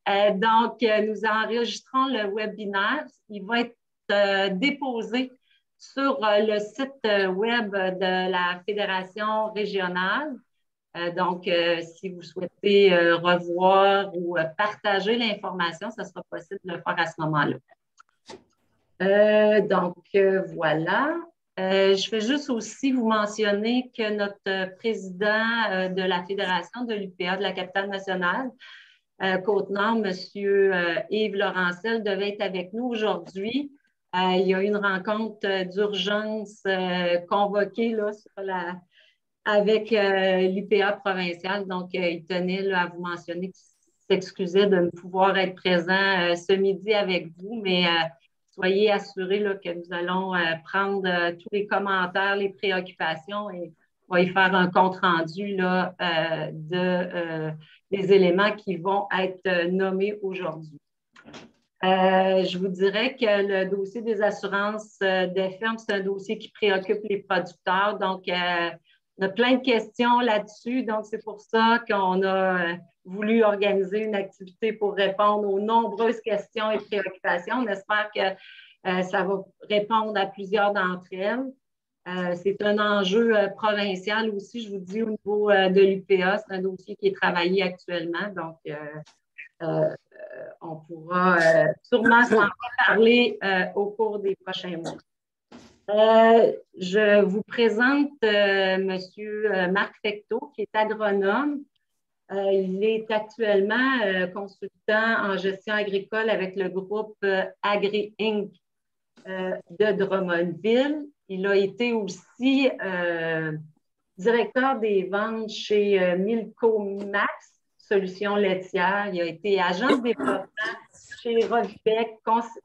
Nous enregistrons le webinaire. Il va être déposé sur le site web de la Fédération régionale. Si vous souhaitez revoir ou partager l'information, ce sera possible de le faire à ce moment-là. Voilà. Je vais juste aussi vous mentionner que notre président de la Fédération de l'UPA de la capitale nationale, Côte-Nord, M. Yves Laurentiel, devait être avec nous aujourd'hui. Il y a eu une rencontre d'urgence convoquée là, avec l'UPA provinciale. Donc, il tenait là, à vous mentionner qu'il s'excusait de ne pouvoir être présent ce midi avec vous, mais soyez assurés là, que nous allons prendre tous les commentaires, les préoccupations et on va y faire un compte-rendu là, des éléments qui vont être nommés aujourd'hui. Je vous dirais que le dossier des assurances des fermes, c'est un dossier qui préoccupe les producteurs. Donc, on a plein de questions là-dessus. Donc, c'est pour ça qu'on a voulu organiser une activité pour répondre aux nombreuses questions et préoccupations. On espère que ça va répondre à plusieurs d'entre elles. C'est un enjeu provincial aussi, je vous dis, au niveau de l'UPA. C'est un dossier qui est travaillé actuellement. Donc, on pourra sûrement s'en parler au cours des prochains mois. Je vous présente M. Marc Fecteau, qui est agronome. Il est actuellement consultant en gestion agricole avec le groupe Agri Inc. De Drummondville. Il a été aussi directeur des ventes chez Milko Max, Solutions laitières. Il a été agent de développement chez Rovibec.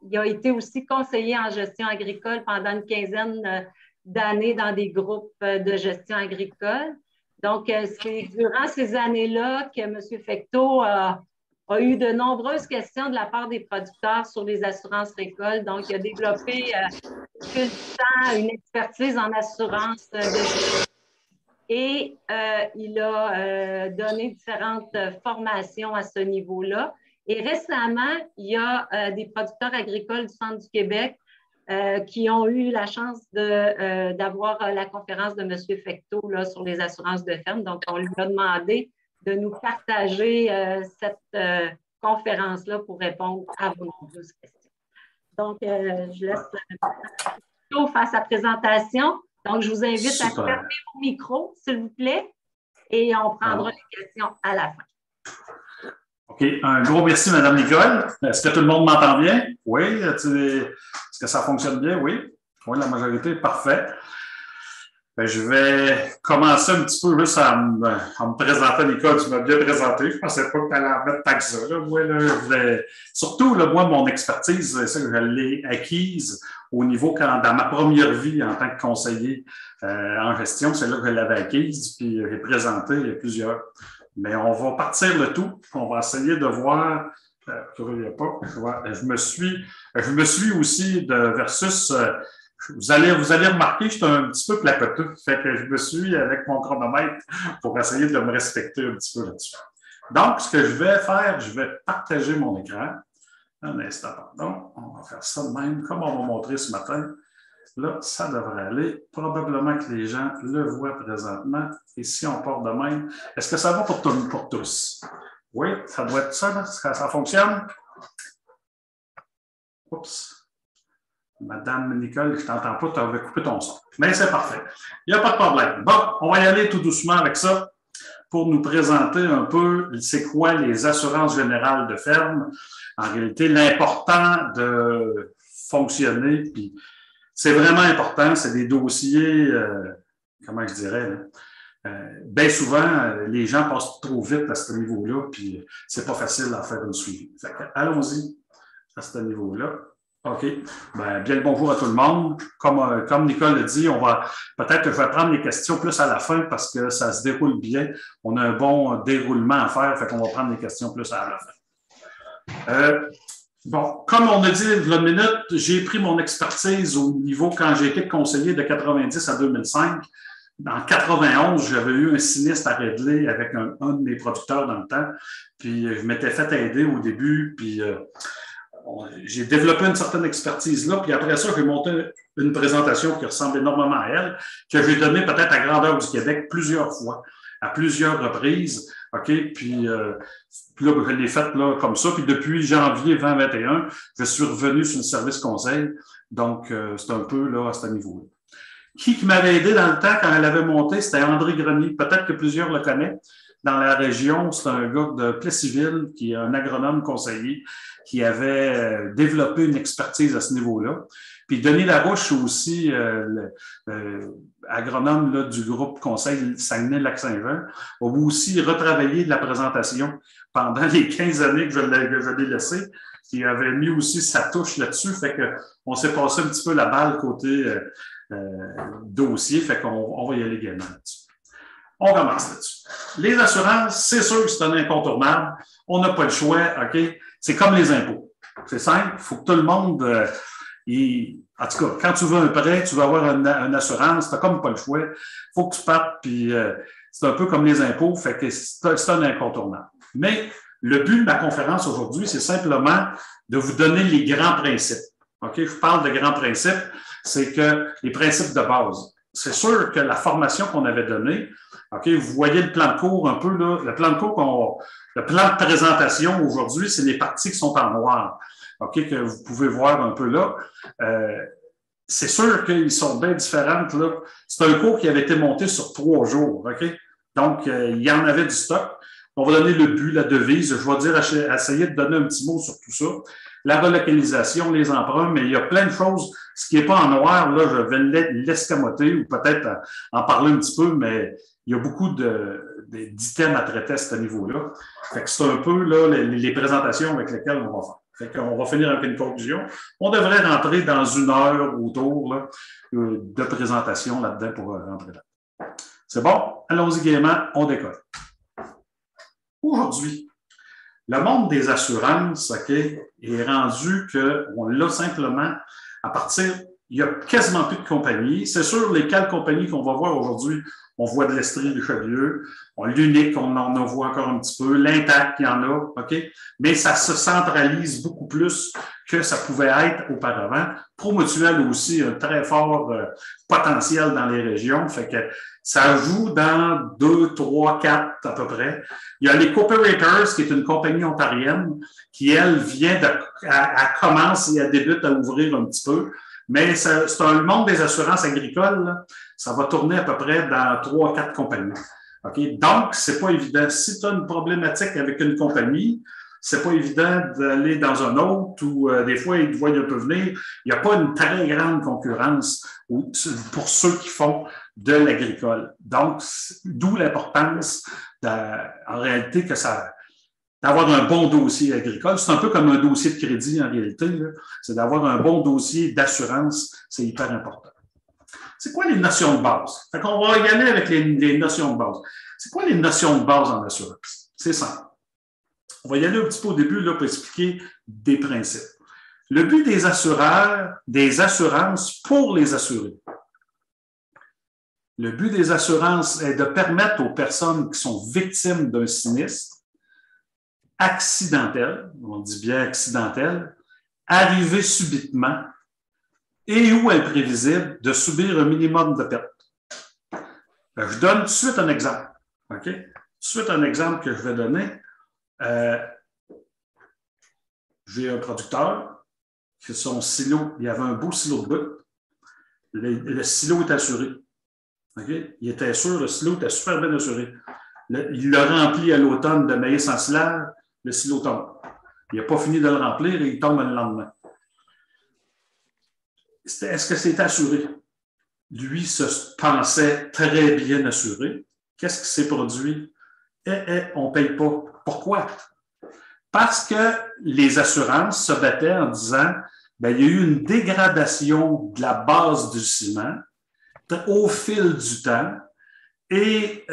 Il a été aussi conseiller en gestion agricole pendant une quinzaine d'années dans des groupes de gestion agricole. Donc, c'est durant ces années-là que M. Fecteau a eu de nombreuses questions de la part des producteurs sur les assurances récoltes. Donc, il a développé au fil du temps une expertise en assurance et il a donné différentes formations à ce niveau-là. Et récemment, il y a des producteurs agricoles du centre du Québec qui ont eu la chance d'avoir la conférence de M. Fecteau là, sur les assurances de ferme. Donc, on lui a demandé de nous partager cette conférence-là pour répondre à vos nombreuses questions. Donc, je laisse Fecteau faire sa présentation. Donc, je vous invite à fermer vos micros, s'il vous plaît, et on prendra les questions à la fin. OK. Un gros merci, Mme Nicole. Est-ce que tout le monde m'entend bien? Oui. Est-ce que ça fonctionne bien? Oui. Oui, la majorité. Parfait. Bien, je vais commencer un petit peu juste en me présentant, Nicole. Tu m'as bien présenté. Je ne pensais pas que tu allais en mettre tant que ça. Là. Moi, là, surtout, là, moi, mon expertise, c'est ça que je l'ai acquise au niveau dans ma première vie en tant que conseiller en gestion. C'est là que je l'avais acquise. Puis, j'ai présenté plusieurs. Mais on va partir le tout. On va essayer de voir. Je me suis aussi de versus. Vous allez remarquer que je suis un petit peu placoteux. Fait que je me suis avec mon chronomètre pour essayer de me respecter un petit peu là-dessus. Donc, ce que je vais faire, je vais partager mon écran. Un instant, pardon. On va faire ça de même, comme on m'a montré ce matin. Là, ça devrait aller. Probablement que les gens le voient présentement. Et si on part de même, est-ce que ça va pour tous? Oui, ça doit être ça, là. Ça fonctionne? Oups. Madame Nicole, je ne t'entends pas, tu avais coupé ton son. Mais c'est parfait. Il n'y a pas de problème. Bon, on va y aller tout doucement avec ça pour nous présenter un peu c'est quoi les assurances générales de ferme. En réalité, l'important de fonctionner, puis c'est vraiment important, c'est des dossiers, comment je dirais, bien souvent, les gens passent trop vite à ce niveau-là, puis c'est pas facile à faire une suivi. Allons-y à ce niveau-là. OK. Bien le bonjour à tout le monde. Comme Nicole l'a dit, peut-être que je vais prendre les questions plus à la fin parce que ça se déroule bien. On a un bon déroulement à faire, fait qu'on va prendre les questions plus à la fin. Bon, comme on a dit il y a une minute, j'ai pris mon expertise au niveau quand j'ai été conseiller de 90 à 2005. En 91, j'avais eu un sinistre à régler avec un de mes producteurs dans le temps. Puis je m'étais fait aider au début, puis j'ai développé une certaine expertise là. Puis après ça, j'ai monté une présentation qui ressemble énormément à elle, que j'ai donnée peut-être à grandeur du Québec plusieurs fois, à plusieurs reprises. OK? Puis là, je l'ai faite là, comme ça. Puis depuis janvier 2021, je suis revenu sur le service conseil. Donc, c'est un peu là à ce niveau-là. Qui m'avait aidé dans le temps quand elle avait monté, c'était André Grenier. Peut-être que plusieurs le connaissent. Dans la région, c'est un gars de Plessisville qui est un agronome conseiller qui avait développé une expertise à ce niveau-là. Puis Denis Larouche aussi, agronome là, du groupe conseil Saguenay-Lac-Saint-Jean, a aussi retravaillé de la présentation pendant les 15 années que je l'ai laissé. Il avait mis aussi sa touche là-dessus, fait qu'on s'est passé un petit peu la balle côté dossier, fait qu'on va y aller également là-dessus. On commence là-dessus. Les assurances, c'est sûr que c'est un incontournable. On n'a pas le choix, OK? C'est comme les impôts. C'est simple, il faut que tout le monde... en tout cas, quand tu veux un prêt, tu veux avoir une assurance, tu n'as comme pas le choix. Il faut que tu partes, puis c'est un peu comme les impôts, fait que c'est un incontournable. Mais le but de ma conférence aujourd'hui, c'est simplement de vous donner les grands principes. OK? Je parle de grands principes, c'est que les principes de base. C'est sûr que la formation qu'on avait donnée, OK, vous voyez le plan de cours un peu, là. Le plan de cours, le plan de présentation aujourd'hui, c'est les parties qui sont en noir. OK, que vous pouvez voir un peu là. C'est sûr qu'ils sont bien différentes, là. C'est un cours qui avait été monté sur 3 jours. OK? Donc, il y en avait du stock. On va donner le but, la devise. Je vais dire, essayer de donner un petit mot sur tout ça. La relocalisation, les emprunts, mais il y a plein de choses. Ce qui n'est pas en noir, là, je vais l'escamoter ou peut-être en parler un petit peu, mais il y a beaucoup d'items à traiter à ce niveau-là. Fait que c'est un peu là, les présentations avec lesquelles on va faire. Fait qu'on va finir avec une conclusion. On devrait rentrer dans 1 heure autour là, de présentation là-dedans pour rentrer là. C'est bon? Allons-y gaiement, on décolle. Aujourd'hui, le monde des assurances, OK, est rendu qu'on l'a simplement à partir, il n'y a quasiment plus de compagnies. C'est sûr, les 4 compagnies qu'on va voir aujourd'hui, on voit de l'Estrie, du Chaudieu, l'Unique, on en voit encore un petit peu, l'Intact, il y en a, OK? Mais ça se centralise beaucoup plus que ça pouvait être auparavant. Promutuel aussi, un très fort potentiel dans les régions, fait que ça joue dans 2, 3, 4 à peu près. Il y a les Cooperators, qui est une compagnie ontarienne, qui, elle, vient elle commence et elle débute à ouvrir un petit peu. Mais c'est le monde des assurances agricoles, là, ça va tourner à peu près dans 3 4 compagnies. OK? Donc, c'est pas évident. Si tu as une problématique avec une compagnie, c'est pas évident d'aller dans un autre ou des fois, ils te voient un peu venir. Il n'y a pas une très grande concurrence pour ceux qui font de l'agricole. Donc, d'où l'importance, en réalité, que d'avoir un bon dossier agricole. C'est un peu comme un dossier de crédit en réalité. C'est d'avoir un bon dossier d'assurance. C'est hyper important. C'est quoi les notions de base? Fait qu'on va y aller avec les notions de base. C'est quoi les notions de base en assurance? C'est simple. On va y aller un petit peu au début là, pour expliquer des principes. Le but des assureurs, des assurances pour les assurés. Le but des assurances est de permettre aux personnes qui sont victimes d'un sinistre accidentel, on dit bien accidentel, arrivé subitement et ou imprévisible de subir un minimum de pertes. Je donne tout de suite un exemple. OK? Tout de suite un exemple que je vais donner. J'ai un producteur qui son silo, il y avait un beau silo de bout. Le silo est assuré. Okay? Il était sûr, le silo était super bien assuré. Il l'a rempli à l'automne de maïs en silage, le silo tombe. Il n'a pas fini de le remplir et il tombe le lendemain. Est-ce que c'est assuré? Lui se pensait très bien assuré. Qu'est-ce qui s'est produit? On ne paye pas. Pourquoi? Parce que les assurances se battaient en disant il y a eu une dégradation de la base du ciment au fil du temps et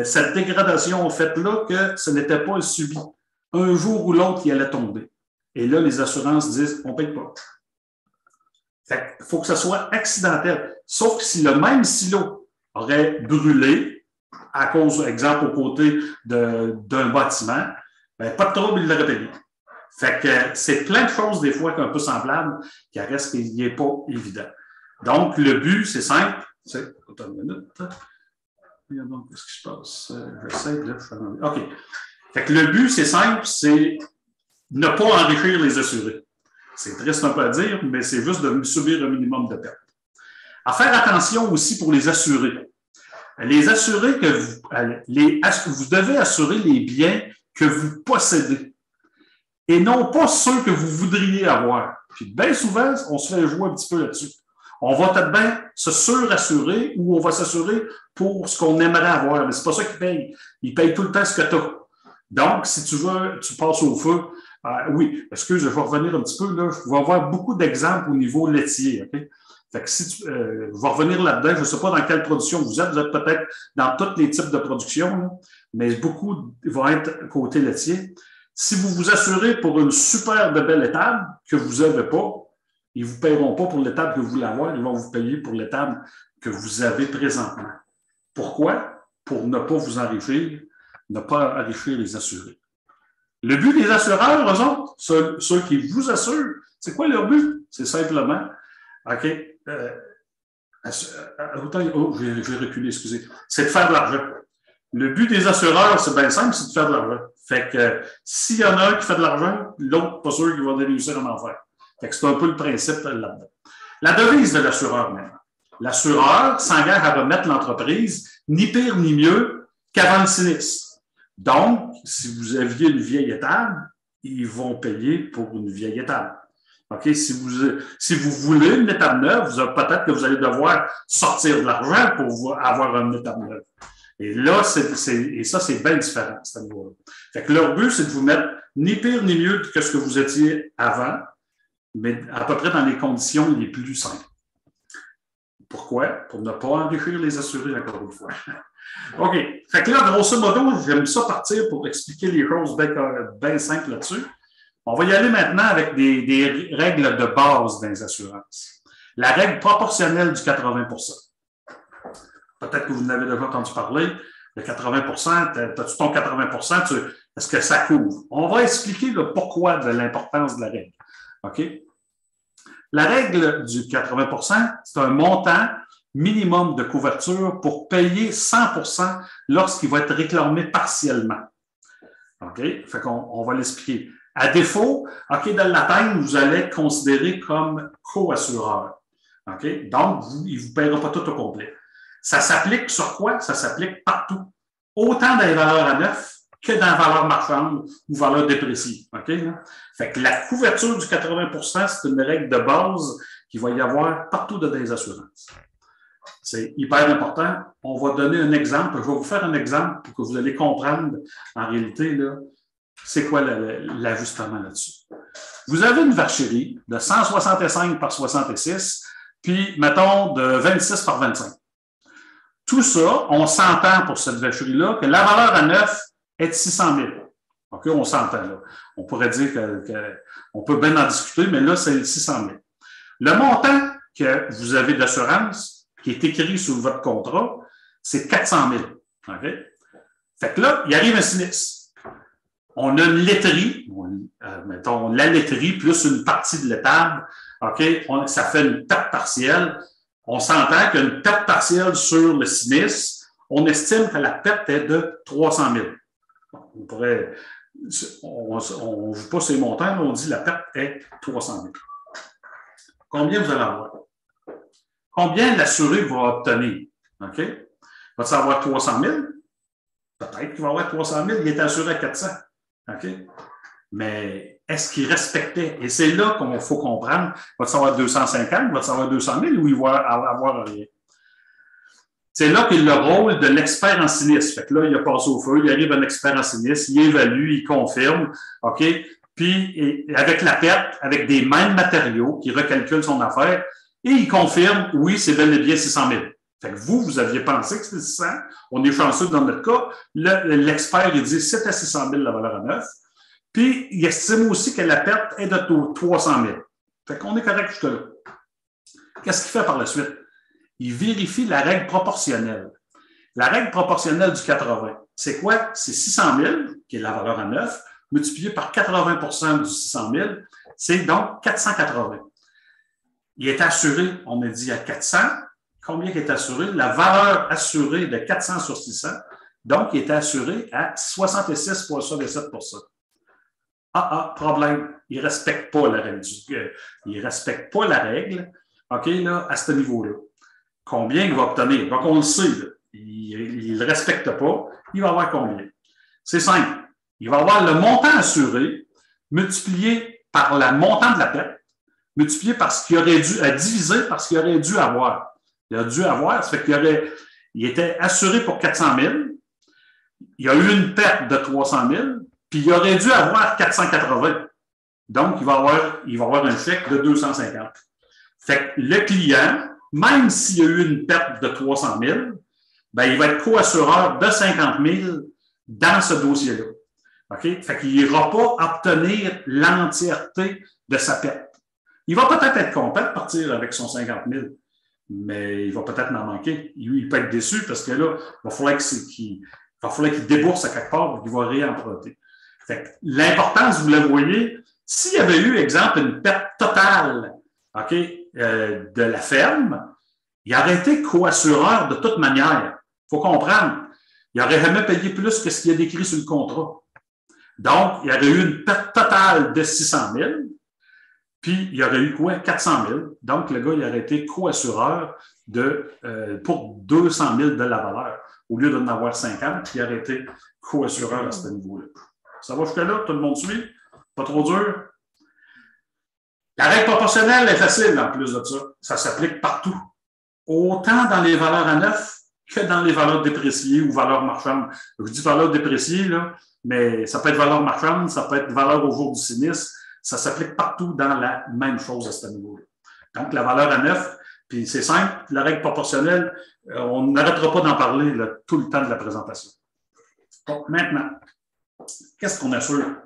cette dégradation a fait là que ce n'était pas subi. Un jour ou l'autre, il allait tomber. Et là, les assurances disent on ne paye pas. Il faut que ce soit accidentel. Sauf que si le même silo aurait brûlé à cause, exemple, aux côtés d'un bâtiment, ben, pas de trouble, il l'aurait payé. Fait que c'est plein de choses, des fois, un peu semblables, qui restent qu'il n'est pas évident. Donc, le but, c'est simple. Attends une minute. Qu'est-ce qui se passe? J'essaie, là. OK. Fait que le but, c'est simple, c'est ne pas enrichir les assurés. C'est triste un peu à dire, mais c'est juste de subir un minimum de pertes. À faire attention aussi pour les assurés. Les assurés vous devez assurer les biens que vous possédez et non pas ceux que vous voudriez avoir. Puis bien souvent, on se fait jouer un petit peu là-dessus. On va peut-être bien se surassurer ou on va s'assurer pour ce qu'on aimerait avoir, mais c'est pas ça qu'ils payent. Ils payent tout le temps ce que tu as. Donc, si tu veux, tu passes au feu. Oui, excuse, je vais revenir un petit peu. Là, je vais avoir beaucoup d'exemples au niveau laitier. Okay? Fait que si je vais revenir là-dedans, je ne sais pas dans quelle production vous êtes peut-être dans tous les types de production, là, mais beaucoup vont être côté laitier. Si vous vous assurez pour une super de belle étable que vous n'avez pas, ils ne vous paieront pas pour l'étable que vous voulez avoir, ils vont vous payer pour l'étable que vous avez présentement. Pourquoi? Pour ne pas vous enrichir, ne pas enrichir les assurés. Le but des assureurs, eux autres, ceux qui vous assurent, c'est quoi leur but? C'est simplement, OK, j'ai reculé, excusez, c'est de faire de l'argent. Le but des assureurs, c'est bien simple, c'est de faire de l'argent. Fait que s'il y en a un qui fait de l'argent, l'autre, pas sûr qu'il va réussir à en faire. Fait que c'est un peu le principe là-dedans. La devise de l'assureur, maintenant. L'assureur s'engage à remettre l'entreprise ni pire ni mieux qu'avant le sinistre. Donc, si vous aviez une vieille étable, ils vont payer pour une vieille étable. OK? Si vous voulez une étable neuve, peut-être que vous allez devoir sortir de l'argent pour avoir une étable neuve. Et là, ça, c'est bien différent, à ce niveau-là. Fait que leur but, c'est de vous mettre ni pire ni mieux que ce que vous étiez avant, mais à peu près dans les conditions les plus simples. Pourquoi? Pour ne pas enrichir les assurés, encore une fois. OK. Fait que là, grosso modo, j'aime ça partir pour expliquer les choses bien simples là-dessus. On va y aller maintenant avec des règles de base dans les assurances. La règle proportionnelle du 80 %. Peut-être que vous en avez déjà entendu parler. Le 80 %, as-tu ton 80 % est-ce que ça couvre? On va expliquer le pourquoi de l'importance de la règle. OK? La règle du 80 %, c'est un montant minimum de couverture pour payer 100 % lorsqu'il va être réclamé partiellement. OK? Fait qu'on va l'expliquer. À défaut, OK, de l'atteindre, vous allez être considéré comme co-assureur. OK? Donc, il ne vous paiera pas tout au complet. Ça s'applique sur quoi? Ça s'applique partout. Autant dans les valeurs à neuf que dans les valeurs marchandes ou valeurs dépréciées. OK? Fait que la couverture du 80 %, c'est une règle de base qu'il va y avoir partout dans les assurances. C'est hyper important. On va donner un exemple. Je vais vous faire un exemple pour que vous allez comprendre en réalité, là, c'est quoi l'ajustement là-dessus. Vous avez une vacherie de 165 par 66, puis, mettons, de 26 par 25. Tout ça, on s'entend pour cette vacherie-là que la valeur à neuf est de 600 000. OK, on s'entend là. On pourrait dire qu'on peut bien en discuter, mais là, c'est 600 000. Le montant que vous avez d'assurance, qui est écrit sur votre contrat, c'est 400 000. OK? Fait que là, il arrive un sinistre. On a une laiterie, mettons la laiterie plus une partie de l'étable. OK? Ça fait une perte partielle. On s'entend qu'il y a une perte partielle sur le sinistre. On estime que la perte est de 300 000. On ne joue pas ces montants, mais on dit que la perte est 300 000. Combien vous allez avoir? Combien l'assuré va obtenir? OK? Va-t-il avoir 300 000? Peut-être qu'il va avoir 300 000. Il est assuré à 400. OK? Mais est-ce qu'il respectait? Et c'est là qu'il faut comprendre. Va-t-il avoir 250? Va-t-il avoir 200 000 ou il va avoir rien? C'est là qu'il y a le rôle de l'expert en sinistre. Fait que là, il a passé au feu, il arrive un expert en sinistre, il évalue, il confirme. OK? Puis, avec la perte, avec des mêmes matériaux, qui recalcule son affaire, et il confirme, oui, c'est bel et bien 600 000. Fait que vous aviez pensé que c'était 600. On est chanceux dans notre cas. L'expert, il dit c'est à 600 000 la valeur à neuf. Puis, il estime aussi que la perte est de 300 000. Fait qu'on est correct jusque-là. Qu'est-ce qu'il fait par la suite? il vérifie la règle proportionnelle. La règle proportionnelle du 80, c'est quoi? C'est 600 000, qui est la valeur à 9, multiplié par 80 du 600 000, c'est donc 480. Il est assuré, on a dit à 400. Combien il est assuré? La valeur assurée de 400 sur 600, donc il est assuré à 66,67 %. Problème. Il ne respecte pas la règle. Il ne respecte pas la règle, OK, là, à ce niveau-là. Combien il va obtenir? Donc, on le sait, là. Il ne le respecte pas. Il va avoir combien? C'est simple. Il va avoir le montant assuré multiplié par le montant de la perte, multiplié par ce qu'il aurait dû, à diviser par ce qu'il aurait dû avoir. Il a dû avoir, ça fait il était assuré pour 400 000, il y a eu une perte de 300 000, puis il aurait dû avoir 480. Donc, il va avoir un chèque de 250. Fait que le client, même s'il y a eu une perte de 300 000, ben, il va être co-assureur de 50 000 dans ce dossier-là. OK? Fait qu'il n'ira pas obtenir l'entièreté de sa perte. Il va peut-être être content de partir avec son 50 000, mais il va peut-être en manquer. Il peut être déçu parce que là, il va falloir qu'il débourse à quelque part et qu'il va réemprunter. Fait que l'importance, vous le voyez, s'il y avait eu, exemple, une perte totale, OK, de la ferme, il aurait été co-assureur de toute manière. Il faut comprendre. Il n'aurait jamais payé plus que ce qu'il y a décrit sur le contrat. Donc, il y aurait eu une perte totale de 600 000, puis il y aurait eu quoi? 400 000. Donc, le gars, il aurait été co-assureur pour 200 000 de la valeur. Au lieu d'en avoir 50, il aurait été co-assureur à ce niveau-là. Ça va jusque-là? Tout le monde suit? Pas trop dur? La règle proportionnelle est facile en plus de ça. Ça s'applique partout. Autant dans les valeurs à neuf que dans les valeurs dépréciées ou valeurs marchandes. Je dis valeurs dépréciées, là, mais ça peut être valeur marchande, ça peut être valeur au jour du sinistre. Ça s'applique partout dans la même chose à ce niveau-là. Donc, la valeur à neuf, puis c'est simple, la règle proportionnelle, on n'arrêtera pas d'en parler là, tout le temps de la présentation. Donc, maintenant, qu'est-ce qu'on assure? Là,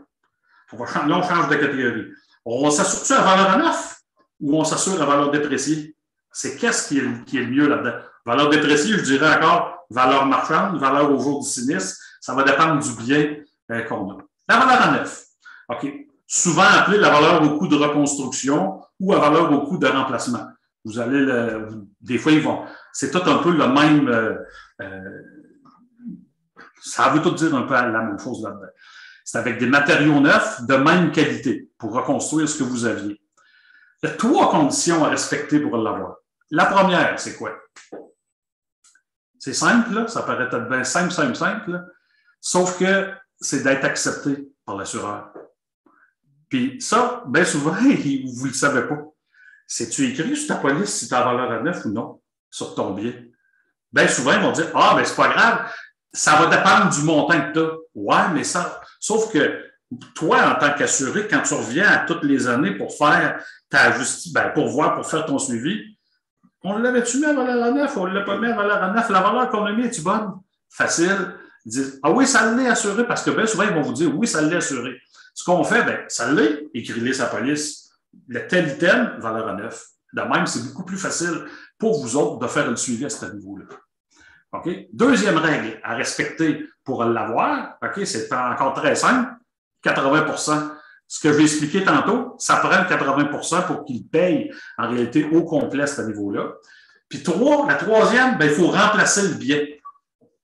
on change de catégorie. On s'assure-tu à valeur à neuf ou on s'assure à valeur dépréciée? C'est qu'est-ce qui est le mieux là-dedans? Valeur dépréciée, je dirais encore valeur marchande, valeur au jour du sinistre. Ça va dépendre du bien qu'on a. La valeur à neuf. OK. Souvent appelée la valeur au coût de reconstruction ou à valeur au coût de remplacement. Vous allez des fois, c'est tout un peu le même. Ça veut tout dire un peu la même chose là-dedans. C'est avec des matériaux neufs de même qualité pour reconstruire ce que vous aviez. Il y a 3 conditions à respecter pour l'avoir. La première, c'est quoi? C'est simple, là. Ça paraît être bien simple, là. Sauf que c'est d'être accepté par l'assureur. Puis ça, bien souvent, vous ne le savez pas. C'est-tu écrit sur ta police si tu as valeur à neuf ou non, sur ton bien? Bien souvent, ils vont dire, ben c'est pas grave, ça va dépendre du montant que tu as. Ouais, mais ça, sauf que toi, en tant qu'assuré, quand tu reviens à toutes les années pour faire ta justice, pour faire ton suivi, on l'avait-tu mis à valeur à neuf? On ne l'a pas mis à valeur à neuf. La valeur qu'on a mis, est-tu bonne? Facile. Ils disent, oui, ça l'est assuré, parce que bien souvent, ils vont vous dire, oui, ça l'est assuré. Ce qu'on fait, ça l'est, écrivez sa police. Le tel item, valeur à neuf. De même, c'est beaucoup plus facile pour vous autres de faire le suivi à ce niveau-là. OK? Deuxième règle à respecter pour l'avoir, OK, c'est encore très simple, 80 %. Ce que je vais expliquer tantôt, ça prend 80 % pour qu'il paye en réalité au complet à ce niveau-là. Puis la troisième, il faut remplacer le bien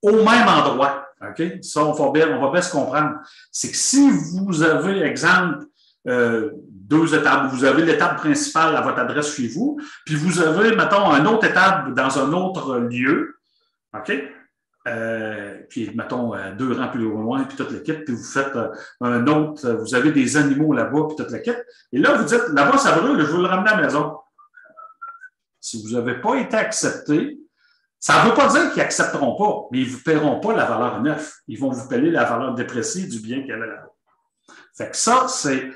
au même endroit. OK? Ça, on va bien se comprendre. C'est que si vous avez, exemple, 2 étapes, vous avez l'étape principale à votre adresse chez vous, puis vous avez, mettons, une autre étape dans un autre lieu, OK? Puis, mettons, 2 rangs plus loin, puis toute l'équipe, puis vous faites un autre, vous avez des animaux là-bas, puis toute l'équipe. Et là, vous dites, là-bas, ça brûle, je veux le ramener à la maison. Si vous n'avez pas été accepté, ça ne veut pas dire qu'ils n'accepteront pas, mais ils ne vous paieront pas la valeur neuve. Ils vont vous payer la valeur dépréciée du bien qu'il y avait là-bas. Fait que ça, c'est,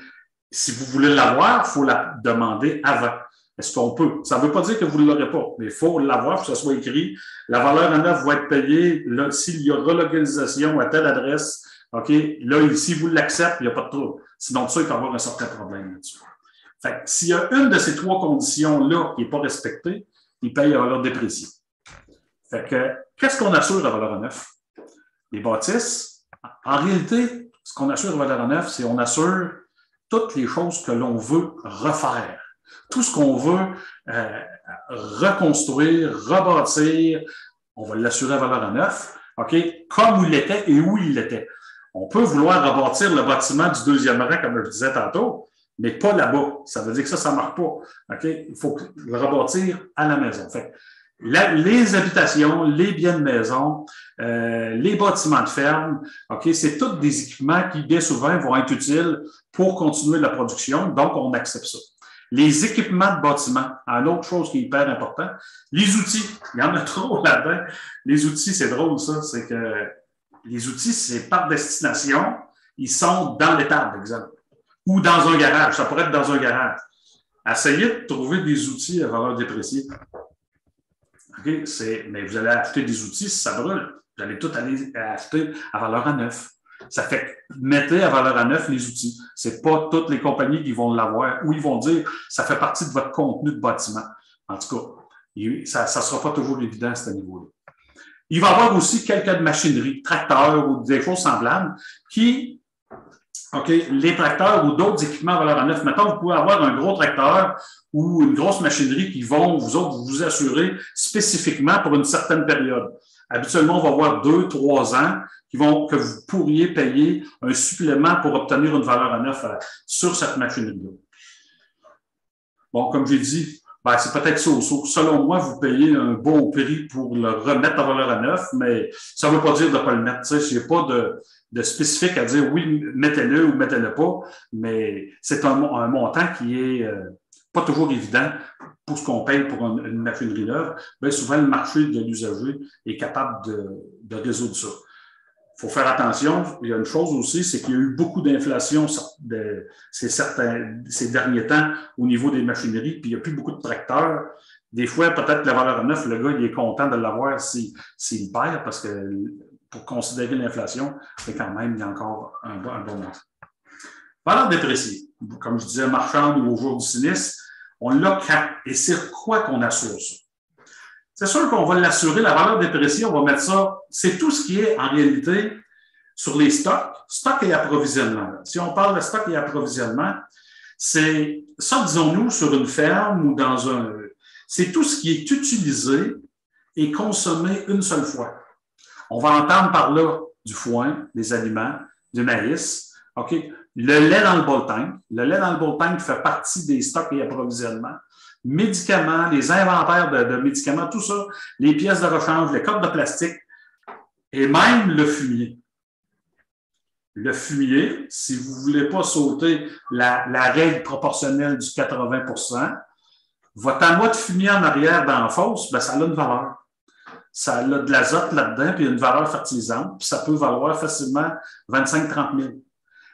si vous voulez l'avoir, il faut la demander avant. Est-ce qu'on peut? Ça ne veut pas dire que vous ne l'aurez pas, mais il faut l'avoir, que ce soit écrit. La valeur en neuf va être payée s'il y a relocalisation à telle adresse. OK? Là, si vous l'acceptez, il n'y a pas de trouble. Sinon, ça, il peut y avoir un certain problème là-dessus. Fait que s'il y a une de ces 3 conditions-là qui n'est pas respectée, ils payent à valeur dépréciée. Fait que, qu'est-ce qu'on assure à valeur neuf? Les bâtisses, en réalité, ce qu'on assure à valeur neuf, c'est qu'on assure toutes les choses que l'on veut refaire. Tout ce qu'on veut reconstruire, rebâtir, on va l'assurer à valeur neuf, OK? Comme il était et où il était. On peut vouloir rebâtir le bâtiment du deuxième rang, comme je disais tantôt, mais pas là-bas. Ça veut dire que ça ne marche pas. OK? Il faut le rebâtir à la maison. Fait les habitations, les biens de maison, les bâtiments de ferme, OK? C'est tous des équipements qui, bien souvent, vont être utiles pour continuer la production. Donc, on accepte ça. Les équipements de bâtiment, une autre chose qui est hyper important, les outils, il y en a trop là-dedans. Les outils, c'est drôle, ça, c'est que les outils, c'est par destination, ils sont dans l'étable, par exemple, ou dans un garage. Ça pourrait être dans un garage. Essayez de trouver des outils à valeur dépréciée. Okay? Mais vous allez acheter des outils si ça brûle. Vous allez tout aller acheter à valeur à neuf. Ça fait que mettez à valeur à neuf les outils. Ce n'est pas toutes les compagnies qui vont l'avoir ou ils vont dire ça fait partie de votre contenu de bâtiment. En tout cas, ça ne sera pas toujours évident à ce niveau-là. Il va y avoir aussi quelques machineries, tracteurs ou des choses semblables qui, OK, les tracteurs ou d'autres équipements à valeur à neuf, mettons, vous pouvez avoir un gros tracteur ou une grosse machinerie qui vont, vous autres, vous assurer spécifiquement pour une certaine période. Habituellement, on va avoir 2-3 ans que vous pourriez payer un supplément pour obtenir une valeur à neuf sur cette machinerie-là. Bon, comme j'ai dit, c'est peut-être ça. Selon moi, vous payez un bon prix pour le remettre à valeur à neuf, mais ça ne veut pas dire de ne pas le mettre. Il n'y a pas de spécifique à dire oui, mettez-le ou mettez-le pas, mais c'est un montant qui est pas toujours évident pour ce qu'on paye pour une machinerie neuve. Bien souvent, le marché de l'usager est capable de résoudre ça. Il faut faire attention. Il y a une chose aussi, c'est qu'il y a eu beaucoup d'inflation ces derniers temps au niveau des machineries, puis il n'y a plus beaucoup de tracteurs. Des fois, peut-être la valeur à neuf, le gars, il est content de l'avoir s'il perd, parce que pour considérer l'inflation, mais quand même, il y a encore un bon montant. Valeur dépréciée. Comme je disais, marchande ou au jour du sinistre, on l'a et c'est quoi qu'on assure ça? C'est sûr qu'on va l'assurer, la valeur dépréciée, on va mettre ça, c'est tout ce qui est en réalité sur les stocks et approvisionnement. Si on parle de stock et approvisionnement, c'est ça, disons-nous, sur une ferme ou c'est tout ce qui est utilisé et consommé une seule fois. On va entendre par là du foin, des aliments, du maïs, OK? Le lait dans le bol tank. Le lait dans le bol tank fait partie des stocks et approvisionnements. Médicaments, les inventaires de médicaments, tout ça, les pièces de rechange, les cordes de plastique et même le fumier. Le fumier, si vous ne voulez pas sauter la règle proportionnelle du 80%, votre amas de fumier en arrière dans la fosse, ça a une valeur. Ça a de l'azote là-dedans, puis une valeur fertilisante, puis ça peut valoir facilement 25-30 000.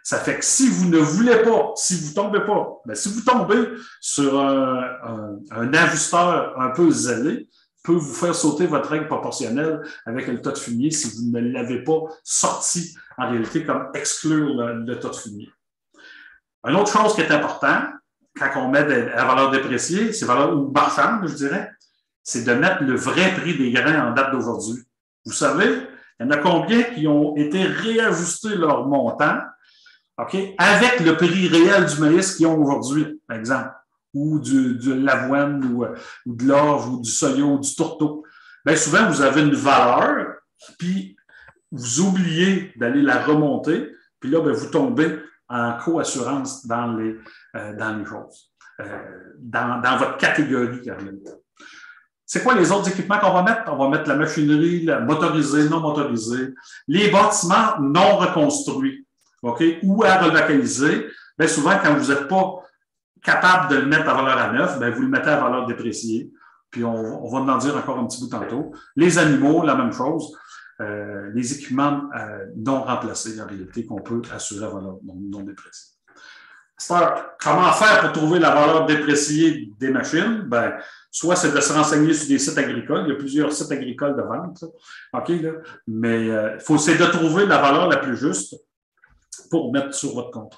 Ça fait que si vous ne voulez pas, si vous tombez sur un ajusteur un peu zélé, peut vous faire sauter votre règle proportionnelle avec le tas de fumier si vous ne l'avez pas sorti en réalité comme exclure le tas de fumier. Une autre chose qui est importante, quand on met la valeur dépréciée, c'est valeur ou marchande, je dirais, c'est de mettre le vrai prix des grains en date d'aujourd'hui. Vous savez, il y en a combien qui ont été réajustés leur montant, OK, avec le prix réel du maïs qu'ils ont aujourd'hui, par exemple, ou de l'avoine, ou de l'orge, ou du soya, ou du tourteau. Bien souvent, vous avez une valeur, puis vous oubliez d'aller la remonter, puis là, vous tombez en co-assurance dans les choses, dans votre catégorie. C'est quoi les autres équipements qu'on va mettre? On va mettre la machinerie, la motorisée, non motorisée, les bâtiments non reconstruits, OK, ou à relocaliser. Bien souvent, quand vous n'êtes pas capable de le mettre à valeur à neuf, vous le mettez à valeur dépréciée. Puis on va en dire encore un petit bout tantôt. Les animaux, la même chose. Les équipements non remplacés, en réalité, qu'on peut assurer à valeur non dépréciée. Comment faire pour trouver la valeur dépréciée des machines? Soit c'est de se renseigner sur des sites agricoles. Il y a plusieurs sites agricoles de vente. OK, là. Mais c'est de trouver la valeur la plus juste pour mettre sur votre compte.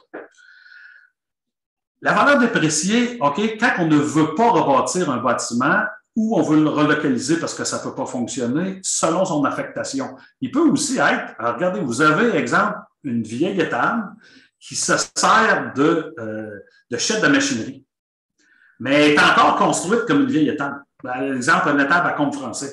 La valeur dépréciée, OK, quand on ne veut pas rebâtir un bâtiment, ou on veut le relocaliser parce que ça ne peut pas fonctionner selon son affectation. Il peut aussi être, alors regardez, vous avez, exemple, une vieille étable qui se sert de chef de machinerie, mais elle est encore construite comme une vieille étable. Par exemple, une étable à compte français.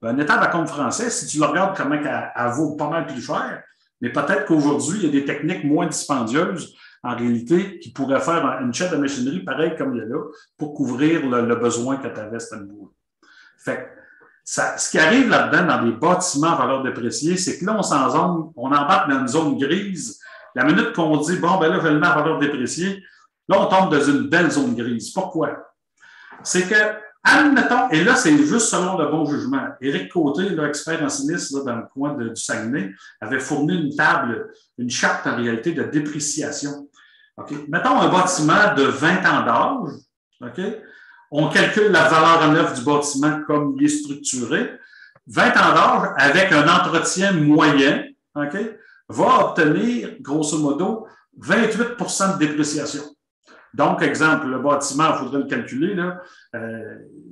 Une étable à compte français, si tu le regardes comment elle vaut pas mal plus cher, mais peut-être qu'aujourd'hui, il y a des techniques moins dispendieuses, en réalité, qui pourraient faire une chaîne de machinerie pareille comme il y a là pour couvrir le besoin que tu avais à ce niveau. Fait ce qui arrive là-dedans dans des bâtiments à valeur dépréciée, c'est que là, on embarque dans une zone grise. La minute qu'on dit, bon, ben là, je le mets à valeur dépréciée, là, on tombe dans une belle zone grise. Pourquoi? C'est que, admettons, et là, c'est juste selon le bon jugement. Éric Côté, là, expert en sinistre dans le coin du Saguenay, avait fourni une charte en réalité de dépréciation. Okay? Mettons un bâtiment de 20 ans d'âge, okay? On calcule la valeur en œuvre du bâtiment comme il est structuré. 20 ans d'âge avec un entretien moyen, okay? Va obtenir, grosso modo, 28 de dépréciation. Donc, exemple, le bâtiment, il faudrait le calculer, là,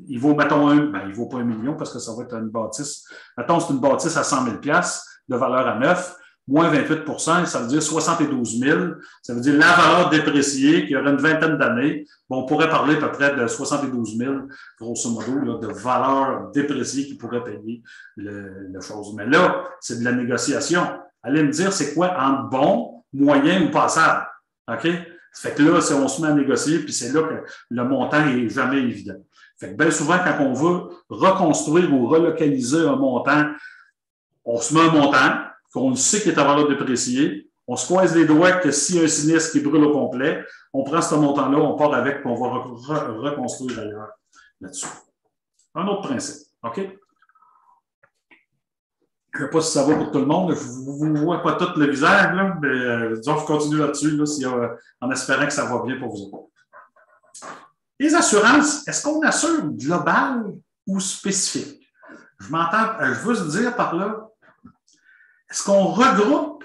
il vaut, mettons, il vaut pas 1 million parce que ça va être une bâtisse. Mettons, c'est une bâtisse à 100 000 de valeur à neuf, moins 28 ça veut dire 72 000. Ça veut dire la valeur dépréciée qui aurait une vingtaine d'années. Bon, on pourrait parler à peu près de 72 000, grosso modo, là, de valeur dépréciée qui pourrait payer le chose. Mais là, c'est de la négociation. Allez me dire, c'est quoi entre bon, moyen ou passable? OK? Ça fait que là, on se met à négocier, puis c'est là que le montant est jamais évident. Fait que bien souvent, quand on veut reconstruire ou relocaliser un montant, on se met un montant, qu'on sait qu'il est à valeur dépréciée, on se croise les doigts que s'il y a un sinistre qui brûle au complet, on prend ce montant-là, on part avec, puis on va reconstruire ailleurs là-dessus. Un autre principe, OK? Je ne sais pas si ça va pour tout le monde. Je ne vous vois pas tout le visage, là, mais disons, je continue là-dessus en espérant que ça va bien pour vous autres. Les assurances, est-ce qu'on assure global ou spécifique? Je veux se dire par là, est-ce qu'on regroupe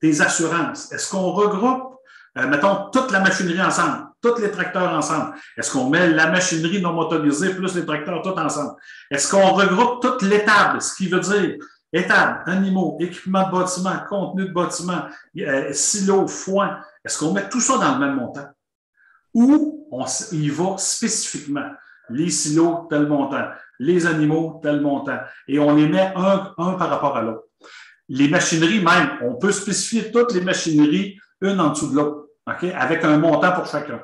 des assurances? Est-ce qu'on regroupe, mettons, toute la machinerie ensemble, tous les tracteurs ensemble? Est-ce qu'on met la machinerie non motorisée plus les tracteurs tous ensemble? Est-ce qu'on regroupe toute l'étable, ce qui veut dire étable, animaux, équipement de bâtiment, contenu de bâtiment, silos, foin? Est-ce qu'on met tout ça dans le même montant? Ou on y va spécifiquement? Les silos, tel montant. Les animaux, tel montant. Et on les met un par rapport à l'autre. Les machineries même, on peut spécifier toutes les machineries, une en dessous de l'autre, okay, avec un montant pour chacun.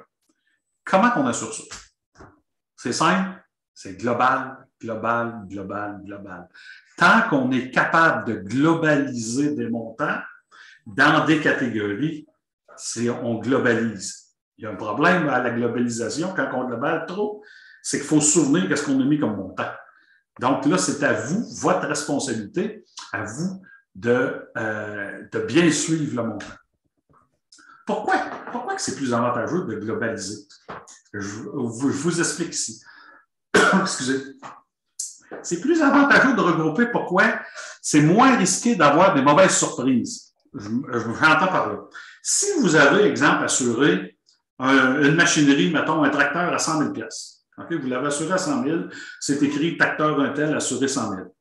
Comment on assure ça? C'est simple, c'est global, global, global, global. Tant qu'on est capable de globaliser des montants dans des catégories, on globalise. Il y a un problème à la globalisation quand on globale trop, c'est qu'il faut se souvenir de ce qu'on a mis comme montant. Donc là, c'est à vous, votre responsabilité, à vous de bien suivre le montant. Pourquoi que c'est plus avantageux de globaliser? Je vous explique ici. Excusez. C'est plus avantageux de regrouper. Pourquoi? C'est moins risqué d'avoir des mauvaises surprises. J'entends par là. Si vous avez, exemple, assuré une machinerie, mettons un tracteur à 100 000 okay? Vous l'avez assuré à 100 000, c'est écrit tracteur un tel assuré 100 000.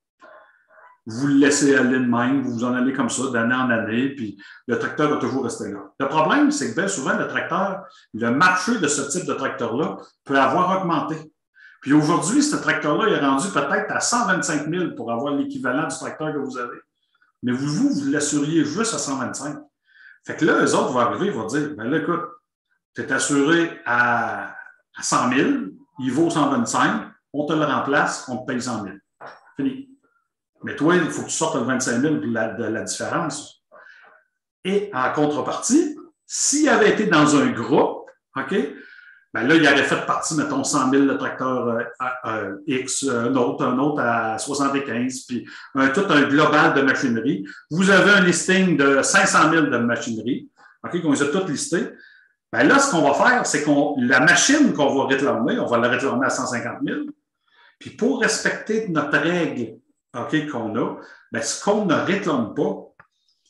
Vous le laissez aller de même, vous en allez comme ça d'année en année, puis le tracteur va toujours rester là. Le problème, c'est que bien souvent, le marché de ce type de tracteur-là peut avoir augmenté. Puis aujourd'hui, ce tracteur-là est rendu peut-être à 125 000 pour avoir l'équivalent du tracteur que vous avez. Mais vous l'assuriez juste à 125. Fait que là, eux autres vont arriver, ils vont dire, ben là, écoute, tu es assuré à 100 000, il vaut 125, on te le remplace, on te paye 100 000. Fini. Mais toi, il faut que tu sortes le 25 000 de la différence. Et en contrepartie, s'il avait été dans un groupe, OK, ben là, il aurait fait partie, mettons, 100 000 le tracteur X, un autre à 75, puis tout un global de machinerie. Vous avez un listing de 500 000 de machinerie, OK, qu'on les a toutes listées. Ben là, ce qu'on va faire, c'est la machine qu'on va réclamer, on va la réclamer à 150 000. Puis pour respecter notre règle, OK, qu'on a, bien, ce qu'on ne réclame pas,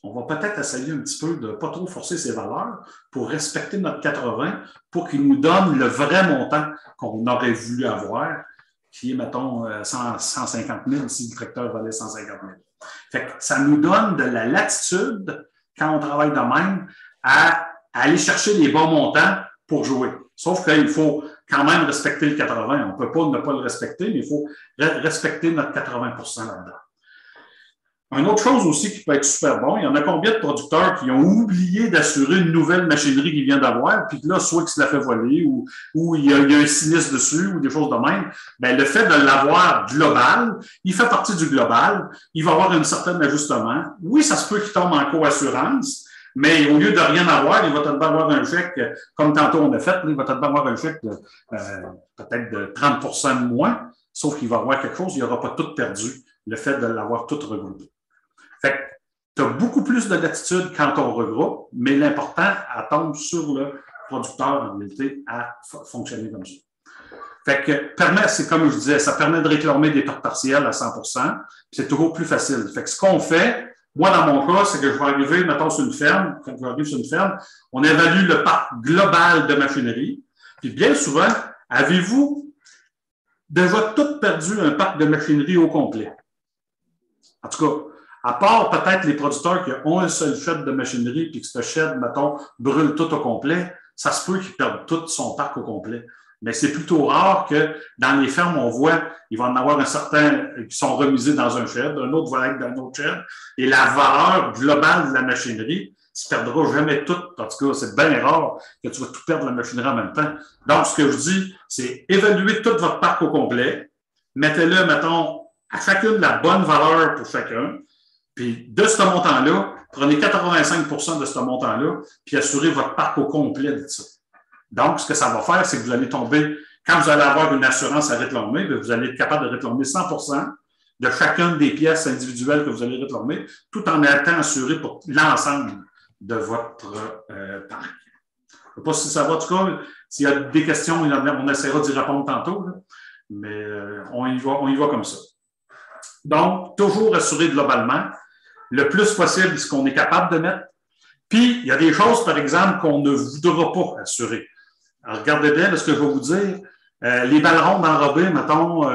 on va peut-être essayer un petit peu de ne pas trop forcer ses valeurs pour respecter notre 80 pour qu'il nous donne le vrai montant qu'on aurait voulu avoir. qui est, mettons, 150 000 si le tracteur valait 150 000. Fait que ça nous donne de la latitude, quand on travaille de même, à aller chercher les bons montants pour jouer. Sauf qu'il faut quand même respecter le 80. On ne peut pas ne pas le respecter, mais il faut respecter notre 80 % là-dedans. Une autre chose aussi qui peut être super bon, il y en a combien de producteurs qui ont oublié d'assurer une nouvelle machinerie qu'ils viennent d'avoir, puis là, soit qu'ils se la fait voler ou il y a un sinistre dessus ou des choses de même. Bien, le fait de l'avoir global, il fait partie du global, il va avoir un certain ajustement. Oui, ça se peut qu'il tombe en co-assurance, mais au lieu de rien avoir, il va peut-être avoir un chèque, comme tantôt on a fait, il va peut-être avoir un chèque de peut-être de 30 % de moins, sauf qu'il va avoir quelque chose, il n'aura pas tout perdu, le fait de l'avoir tout regroupé. Fait que tu as beaucoup plus de latitude quand on regroupe, mais l'important, elle tombe sur le producteur, en réalité, à fonctionner comme ça. Fait que c'est comme je disais, ça permet de réclamer des pertes partielles à 100 %, puis c'est toujours plus facile. Fait que ce qu'on fait, moi, dans mon cas, c'est que je vais arriver, mettons, sur une ferme, quand j'arrive sur une ferme, on évalue le parc global de machinerie, puis bien souvent, avez-vous déjà tout perdu un parc de machinerie au complet? En tout cas, à part peut-être les producteurs qui ont un seul shed de machinerie puis que ce shed, mettons, brûle tout au complet, ça se peut qu'ils perdent tout son parc au complet. Mais c'est plutôt rare que dans les fermes, on voit, il va en avoir un certain qui sont remisés dans un shed, un autre va être dans un autre shed, et la valeur globale de la machinerie ne se perdra jamais toute. En tout cas, c'est bien rare que tu vas tout perdre la machinerie en même temps. Donc, ce que je dis, c'est évaluer tout votre parc au complet, mettez-le, mettons, à chacune la bonne valeur pour chacun. Puis de ce montant-là, prenez 85 % de ce montant-là, puis assurez votre parc au complet de ça. Donc, ce que ça va faire, c'est que vous allez tomber, quand vous allez avoir une assurance à réclamer, vous allez être capable de réclamer 100 % de chacune des pièces individuelles que vous allez réclamer, tout en étant assuré pour l'ensemble de votre parc. Je ne sais pas si ça va. En tout cas, s'il y a des questions, on essaiera d'y répondre tantôt, là, mais on y va comme ça. Donc, toujours assurer globalement le plus possible ce qu'on est capable de mettre. Puis, il y a des choses, par exemple, qu'on ne voudra pas assurer. Alors, regardez bien ce que je vais vous dire. Les ballerons enrobés, mettons,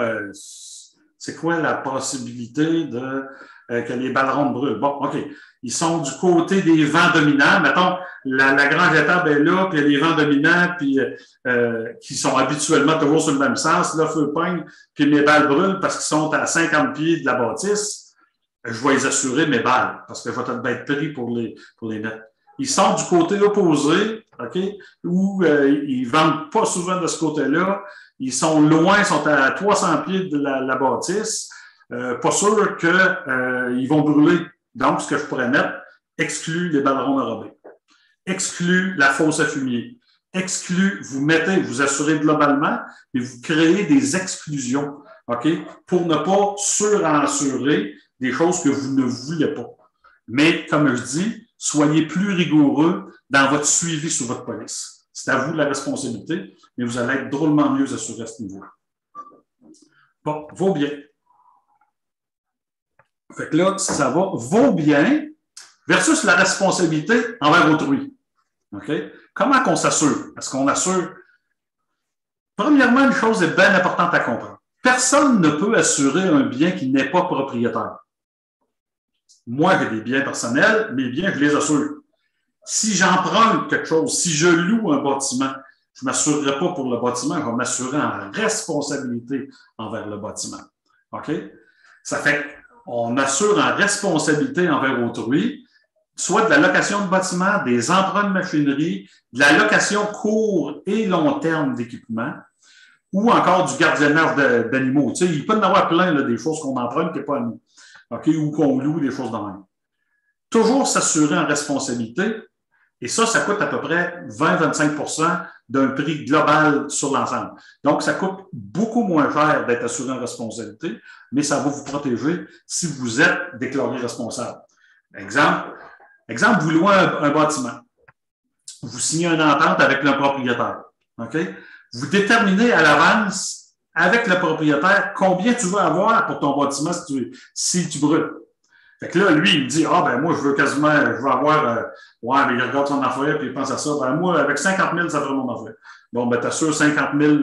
c'est quoi la possibilité que les ballerons brûlent? Bon, OK. Ils sont du côté des vents dominants. Mettons, la grange étable est là, puis il y a les vents dominants, puis qui sont habituellement toujours sur le même sens. Là, feu pogne, puis mes balles brûlent parce qu'ils sont à 50 pieds de la bâtisse. Je vais les assurer mes balles, parce que je vais peut-être être pris pour les mettre. Ils sont du côté opposé, OK, où ils ne vendent pas souvent de ce côté-là. Ils sont loin, ils sont à 300 pieds de la bâtisse. Pas sûr qu'ils vont brûler. Donc, ce que je pourrais mettre, exclut les ballerons enrobés. Exclut la fosse à fumier. Exclut, vous assurez globalement, mais vous créez des exclusions, OK, pour ne pas surensurer des choses que vous ne voulez pas. Mais, comme je dis, soyez plus rigoureux dans votre suivi sur votre police. C'est à vous la responsabilité, mais vous allez être drôlement mieux assuré à ce niveau-là. Bon, vaut bien. Fait que là, ça va, vaut bien versus la responsabilité envers autrui. OK? Comment qu'on s'assure? Est-ce qu'on assure? Premièrement, une chose est bien importante à comprendre. Personne ne peut assurer un bien qui n'est pas propriétaire. Moi, j'ai des biens personnels, mes biens, je les assure. Si j'emprunte quelque chose, si je loue un bâtiment, je ne m'assurerai pas pour le bâtiment, je vais m'assurer en responsabilité envers le bâtiment. OK? Ça fait qu'on assure en responsabilité envers autrui, soit de la location de bâtiment, des emprunts de machinerie, de la location court et long terme d'équipement, ou encore du gardiennage d'animaux. Tu sais, il peut y en avoir plein là, des choses qu'on emprunte qui n'est pas à nous. OK, ou qu'on loue, des choses de même. Toujours s'assurer en responsabilité, et ça coûte à peu près 20-25 % d'un prix global sur l'ensemble. Donc, ça coûte beaucoup moins cher d'être assuré en responsabilité, mais ça va vous protéger si vous êtes déclaré responsable. Exemple, vous louez un bâtiment. Vous signez une entente avec le propriétaire. OK? Vous déterminez à l'avance avec le propriétaire combien tu veux avoir pour ton bâtiment si tu brûles. Fait que là, lui, il me dit, moi, je veux avoir, mais il regarde son affaire puis il pense à ça. Ben, moi, avec 50 000, ça ferait mon affaire. Bon, ben, t'assures 50 000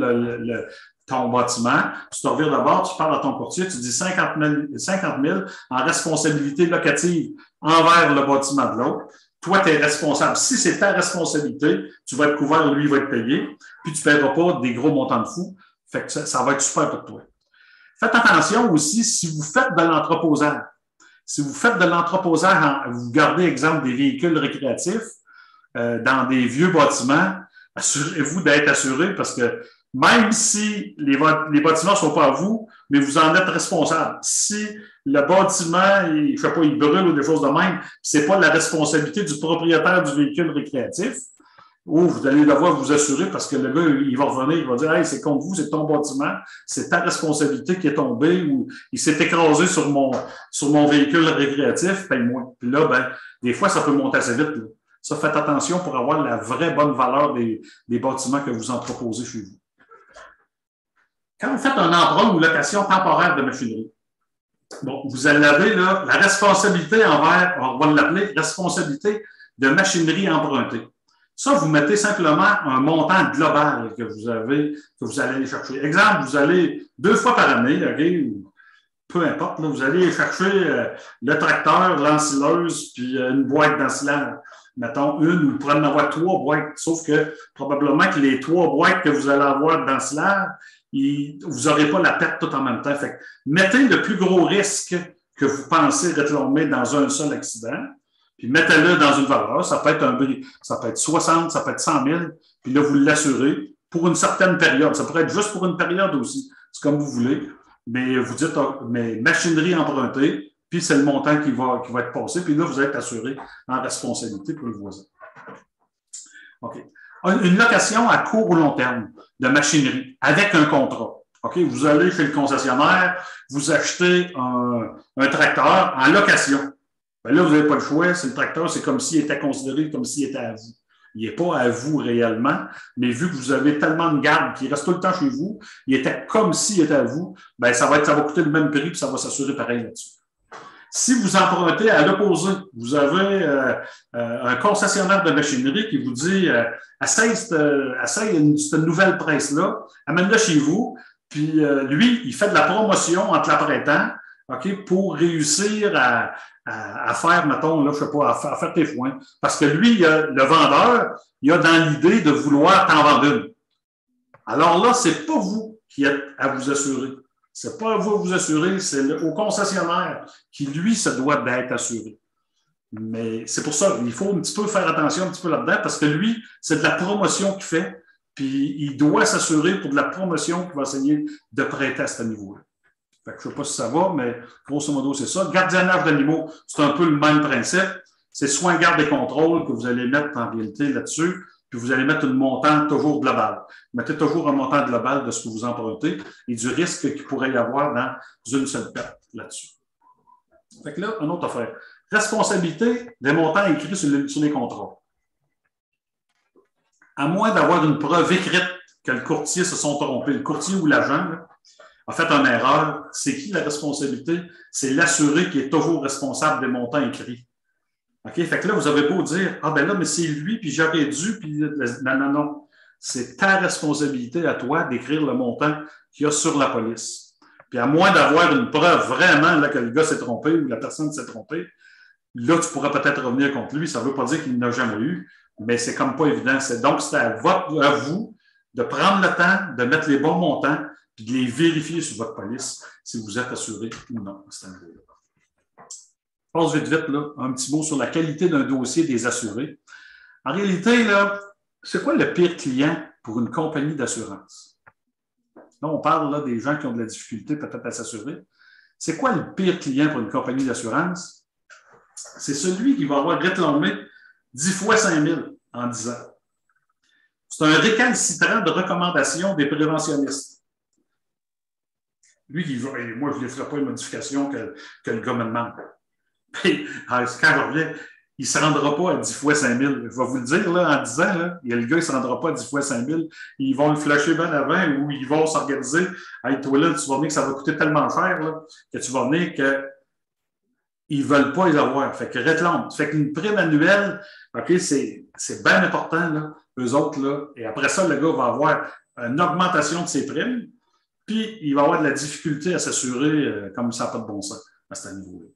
ton bâtiment, tu te revires de bord, tu parles à ton courtier, tu dis 50 000 en responsabilité locative envers le bâtiment de l'autre. Toi, tu es responsable. Si c'est ta responsabilité, tu vas être couvert, lui, il va être payé, puis tu ne paieras pas des gros montants de fous. Fait que ça va être super pour toi. Faites attention aussi si vous faites de l'entreposage. Si vous faites de l'entreposage, vous gardez exemple des véhicules récréatifs dans des vieux bâtiments, assurez-vous d'être assuré parce que même si les bâtiments ne sont pas à vous, mais vous en êtes responsable. Si le bâtiment, il brûle ou des choses de même, c'est pas la responsabilité du propriétaire du véhicule récréatif, ou vous allez devoir vous assurer parce que le gars, il va revenir, il va dire « Hey, c'est contre vous, c'est ton bâtiment, c'est ta responsabilité qui est tombée ou il s'est écrasé sur mon véhicule récréatif, paye-moi. » Puis là, ben, des fois, ça peut monter assez vite. Là. Ça, faites attention pour avoir la vraie bonne valeur des bâtiments que vous entreposez chez vous. Quand vous faites un emprunt ou location temporaire de machinerie, bon, vous avez là la responsabilité envers, on va l'appeler responsabilité de machinerie empruntée. Ça, vous mettez simplement un montant global que vous allez aller chercher. Exemple, vous allez 2 fois par année, OK, peu importe, là, vous allez chercher le tracteur, l'ensileuse, puis une boîte d'ensilage. Mettons une, ou vous pourrez en avoir 3 boîtes, sauf que probablement que les 3 boîtes que vous allez avoir d'ensilage, vous n'aurez pas la perte tout en même temps. Fait que mettez le plus gros risque que vous pensez réclamer dans un seul accident, puis mettez-le dans une valeur. Ça peut être 60, ça peut être 100 000, puis là, vous l'assurez pour une certaine période. Ça pourrait être juste pour une période aussi. C'est comme vous voulez. Mais vous dites, mais machinerie empruntée, puis c'est le montant qui va être passé, puis là, vous êtes assuré en responsabilité pour le voisin. OK. Une location à court ou long terme de machinerie avec un contrat. OK, vous allez chez le concessionnaire, vous achetez un tracteur en location. Bien là, vous n'avez pas le choix. C'est le tracteur, c'est comme s'il était considéré comme s'il était à vous. Il n'est pas à vous réellement, mais vu que vous avez tellement de garde qui reste tout le temps chez vous, il était comme s'il était à vous, bien, ça va coûter le même prix, puis ça va s'assurer pareil là-dessus. Si vous empruntez à l'opposé, vous avez un concessionnaire de machinerie qui vous dit essaye cette nouvelle presse-là, amène-la chez vous, puis lui, il fait de la promotion en te la prêtant, OK, pour réussir à faire, mettons, là, je sais pas, à faire tes foins. Parce que lui, le vendeur, il a dans l'idée de vouloir t'en vendre une. Alors là, c'est pas vous qui êtes à vous assurer. C'est pas à vous à vous assurer, c'est au concessionnaire qui, lui, se doit d'être assuré. Mais c'est pour ça, il faut un petit peu faire attention un petit peu là-dedans parce que lui, c'est de la promotion qu'il fait, puis il doit s'assurer pour de la promotion qu'il va essayer de prêter à ce niveau-là. Fait que je ne sais pas si ça va, mais grosso modo, c'est ça. Gardiennage d'animaux, c'est un peu le même principe. C'est soins, garde et contrôle que vous allez mettre en réalité là-dessus, puis vous allez mettre un montant toujours global. Mettez toujours un montant global de ce que vous empruntez et du risque qu'il pourrait y avoir dans une seule perte là-dessus. Fait que là, une autre affaire. Responsabilité des montants écrits sur les contrats. À moins d'avoir une preuve écrite que le courtier se sont trompés, le courtier ou l'agent a fait une erreur, c'est qui la responsabilité? C'est l'assuré qui est toujours responsable des montants écrits. OK? Fait que là, vous avez beau dire, ah ben là, mais c'est lui, puis j'aurais dû, puis non. C'est ta responsabilité à toi d'écrire le montant qu'il y a sur la police. Puis à moins d'avoir une preuve vraiment là, que le gars s'est trompé ou la personne s'est trompée, là, tu pourras peut-être revenir contre lui. Ça ne veut pas dire qu'il n'a jamais eu, mais c'est comme pas évident. Donc, c'est à vous de prendre le temps de mettre les bons montants puis de les vérifier sur votre police si vous êtes assuré ou non. C'est un niveau-là. Je passe vite, là, un petit mot sur la qualité d'un dossier des assurés. En réalité, là, c'est quoi le pire client pour une compagnie d'assurance? Là, on parle là, des gens qui ont de la difficulté peut-être à s'assurer. C'est quoi le pire client pour une compagnie d'assurance? C'est celui qui va avoir réclamé 10 fois 5 000 en 10 ans. C'est un récalcitrant de recommandation des préventionnistes. Lui, moi, je ne lui ferai pas une modification que le gars me demande. Puis, quand je reviens, il ne se rendra pas à 10 fois 5 000. Je vais vous le dire, là, en 10 ans, là, le gars, il ne se rendra pas à 10 fois 5 000. Ils vont le flasher bien avant ou ils vont s'organiser. Hey, toi, là, tu vas venir que ça va coûter tellement cher là, que tu vas venir qu'ils ne veulent pas les avoir. Fait que réclame. Fait qu'une prime annuelle, OK, c'est bien important, là, eux autres, là. Et après ça, le gars va avoir une augmentation de ses primes. puis il va avoir de la difficulté à s'assurer comme ça n'a pas de bon sens à ce niveau-là.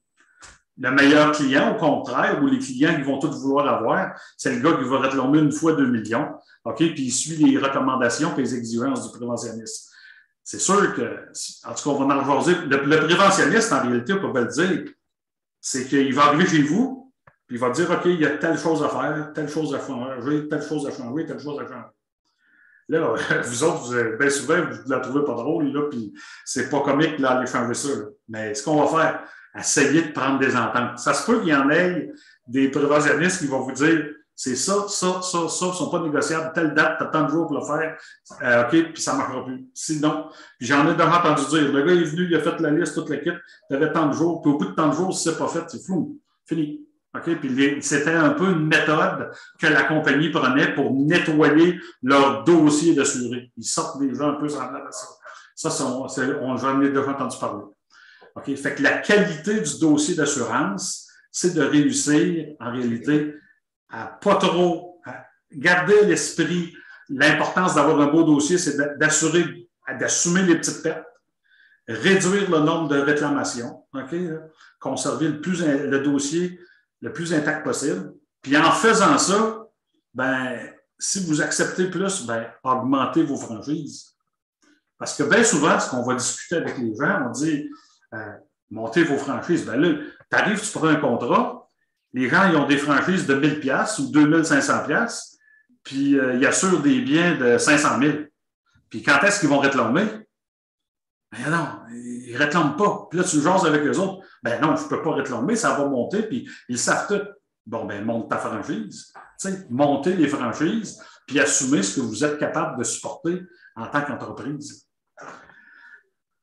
Le meilleur client, au contraire, ou les clients qui vont tous vouloir avoir, c'est le gars qui va réclamer une fois 2 millions, OK, puis il suit les recommandations et les exigences du préventionniste. C'est sûr que, en tout cas, on va en rejaser. Le préventionniste, en réalité, on peut pas le dire, c'est qu'il va arriver chez vous, puis il va dire, OK, il y a telle chose à faire, telle chose à changer, telle chose à changer, telle chose à changer. Là, vous autres, bien souvent, vous la trouvez pas drôle, là, puis c'est pas comique d'aller changer ça. Là. Mais ce qu'on va faire, essayer de prendre des ententes. Ça se peut qu'il y en ait des préventionnistes qui vont vous dire c'est ça, ne sont pas négociables, telle date, tu as tant de jours pour le faire, OK, puis ça ne marchera plus. Sinon, puis j'en ai déjà entendu dire, le gars est venu, il a fait la liste, toute l'équipe, tu avais tant de jours, puis au bout de tant de jours, si ce n'est pas fait, c'est flou, fini. OK, puis c'était un peu une méthode que la compagnie prenait pour nettoyer leur dossier d'assuré. Ils sortent des gens un peu semblables à ça. Ça, j'en ai déjà entendu parler. OK, fait que la qualité du dossier d'assurance, c'est de réussir, en réalité, à pas trop garder à l'esprit l'importance d'avoir un beau dossier, c'est d'assumer les petites pertes, réduire le nombre de réclamations, okay, conserver le dossier le plus intact possible. Puis en faisant ça, ben, si vous acceptez plus, ben, augmentez vos franchises. Parce que bien souvent, ce qu'on va discuter avec les gens, on dit montez vos franchises. Ben là, tu arrives, tu prends un contrat. Les gens, ils ont des franchises de 1 000 $ ou 2 500 $, puis ils assurent des biens de 500 000. Puis quand est-ce qu'ils vont réclamer? Ben non, ils ne réclament pas. Puis là, tu jases avec eux autres. Ben non, je ne peux pas réclamer, ça va monter, puis ils savent tout. Bon, ben monte ta franchise. Tu sais, montez les franchises, puis assumez ce que vous êtes capable de supporter en tant qu'entreprise.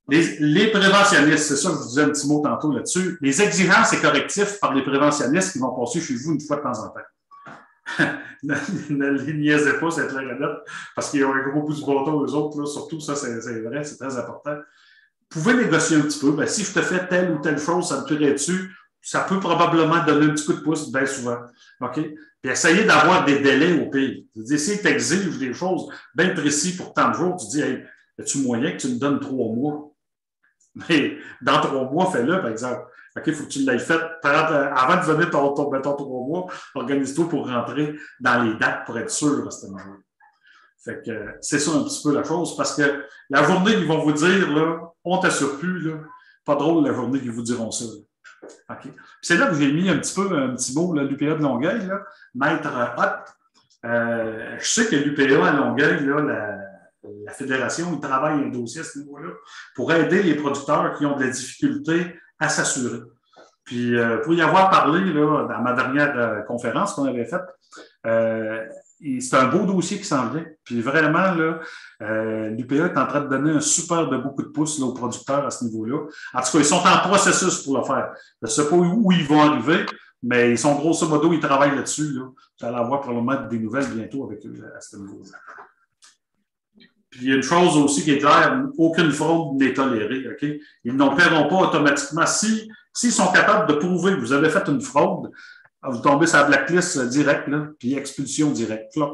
Les préventionnistes, c'est ça que je vous disais un petit mot tantôt là-dessus, les exigences et correctifs par les préventionnistes qui vont passer chez vous une fois de temps en temps. Ne les niaisez pas, c'est clair et net, parce qu'ils ont un gros bout du bâton, eux autres, là, surtout, ça, c'est vrai, c'est très important. Vous pouvez négocier un petit peu. Ben, si je te fais telle ou telle chose, ça me tuerait dessus, ça peut probablement donner un petit coup de pouce bien souvent. OK? Puis essayez d'avoir des délais au pire. Si tu exiges des choses bien précises pour tant de jours, tu dis, hey, as-tu moyen que tu me donnes 3 mois? Mais dans 3 mois, fais-le, par exemple. OK, il faut que tu l'aies fait. Avant de venir ton 3 mois, organise-toi pour rentrer dans les dates pour être sûr à ce moment-là. Fait que c'est ça un petit peu la chose, parce que la journée qu'ils vont vous dire, là, on ne t'assure plus, là, pas drôle la journée qu'ils vous diront ça. OK. C'est là que j'ai mis un petit mot, l'UPA de Longueuil, là, Maître Hott. Je sais que l'UPA à Longueuil, là, la fédération, il travaille un dossier à ce niveau-là pour aider les producteurs qui ont de la difficulté à s'assurer. Puis, pour y avoir parlé là, dans ma dernière conférence qu'on avait faite, c'est un beau dossier qui s'en vient. Puis vraiment, l'UPA est en train de donner un super de beaucoup de pouces là, aux producteurs à ce niveau-là. En tout cas, ils sont en processus pour le faire. Je ne sais pas où ils vont arriver, mais ils sont grosso modo, ils travaillent là-dessus. Là. Vous allez avoir probablement des nouvelles bientôt avec eux à ce niveau-là. Puis il y a une chose aussi qui est claire, aucune fraude n'est tolérée. Okay? Ils n'en paieront pas automatiquement. S'ils sont capables de prouver que vous avez fait une fraude, vous tombez sur la blacklist directe, là, puis expulsion directe. Là.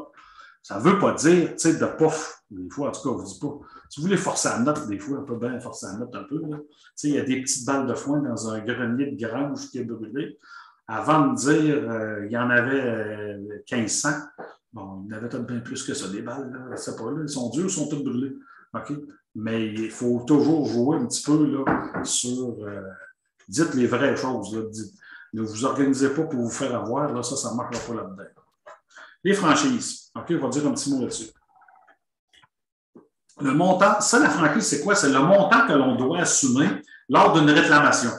Ça ne veut pas dire, tu sais, de pof. Des fois, en tout cas, on ne vous dit pas. Si vous voulez forcer la note, des fois, on peut bien forcer la note un peu. Tu sais, il y a des petites balles de foin dans un grenier de grange qui est brûlé. Avant de dire, il y en avait 1500. Bon, il y en avait peut-être bien plus que ça, des balles. Là. C'est pas là. Ils sont durs, ils sont tous brûlés. OK? Mais il faut toujours jouer un petit peu là, sur. Dites les vraies choses. Là. Ne vous organisez pas pour vous faire avoir. Là, ça ne marchera pas là-dedans. Les franchises. OK? On va dire un petit mot là-dessus. Le montant, ça, la franchise, c'est quoi? C'est le montant que l'on doit assumer lors d'une réclamation.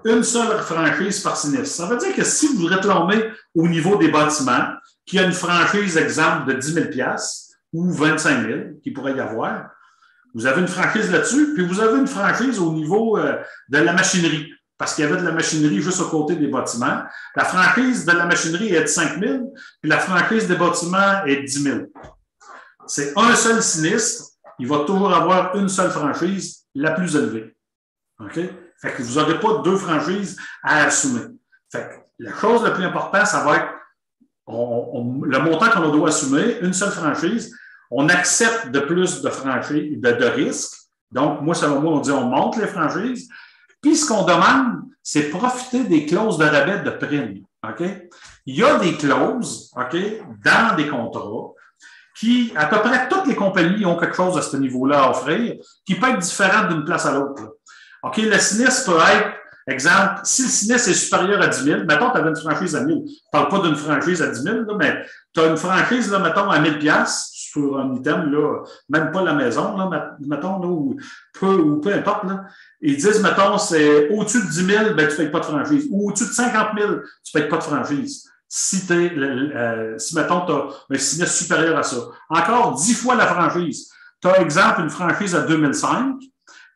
Une seule franchise par sinistre. Ça veut dire que si vous réclamez au niveau des bâtiments, qu'il y a une franchise, exemple, de 10 000 $ ou 25 000 qu'il pourrait y avoir, vous avez une franchise là-dessus, puis vous avez une franchise au niveau de la machinerie, parce qu'il y avait de la machinerie juste au côté des bâtiments. La franchise de la machinerie est de 5 000, puis la franchise des bâtiments est de 10 000. C'est un seul sinistre, il va toujours avoir une seule franchise, la plus élevée. OK? Fait que vous n'aurez pas 2 franchises à assumer. Fait que la chose la plus importante, ça va être le montant qu'on doit assumer, une seule franchise. On accepte de plus de franchises, de risques, Donc, moi, selon moi, on dit on monte les franchises. Puis, ce qu'on demande, c'est profiter des clauses de rabais de prime. OK? Il y a des clauses, OK, dans des contrats qui, à peu près toutes les compagnies ont quelque chose à ce niveau-là à offrir, qui peut être différent d'une place à l'autre. OK? Le sinistre peut être, exemple, si le sinistre est supérieur à 10 000, mettons, tu avais une franchise à 1 000. Je ne parle pas d'une franchise à 10 000, là, mais tu as une franchise, là, mettons, à 1 000 sur un item, là, même pas la maison, là, mettons, là, ou peu importe. Là. Ils disent, mettons, c'est au-dessus de 10 000, ben, tu ne payes pas de franchise. Ou au-dessus de 50 000, tu ne payes pas de franchise. Si, mettons, tu as un sinistre supérieur à ça. Encore 10 fois la franchise. Tu as, exemple, une franchise à 2005,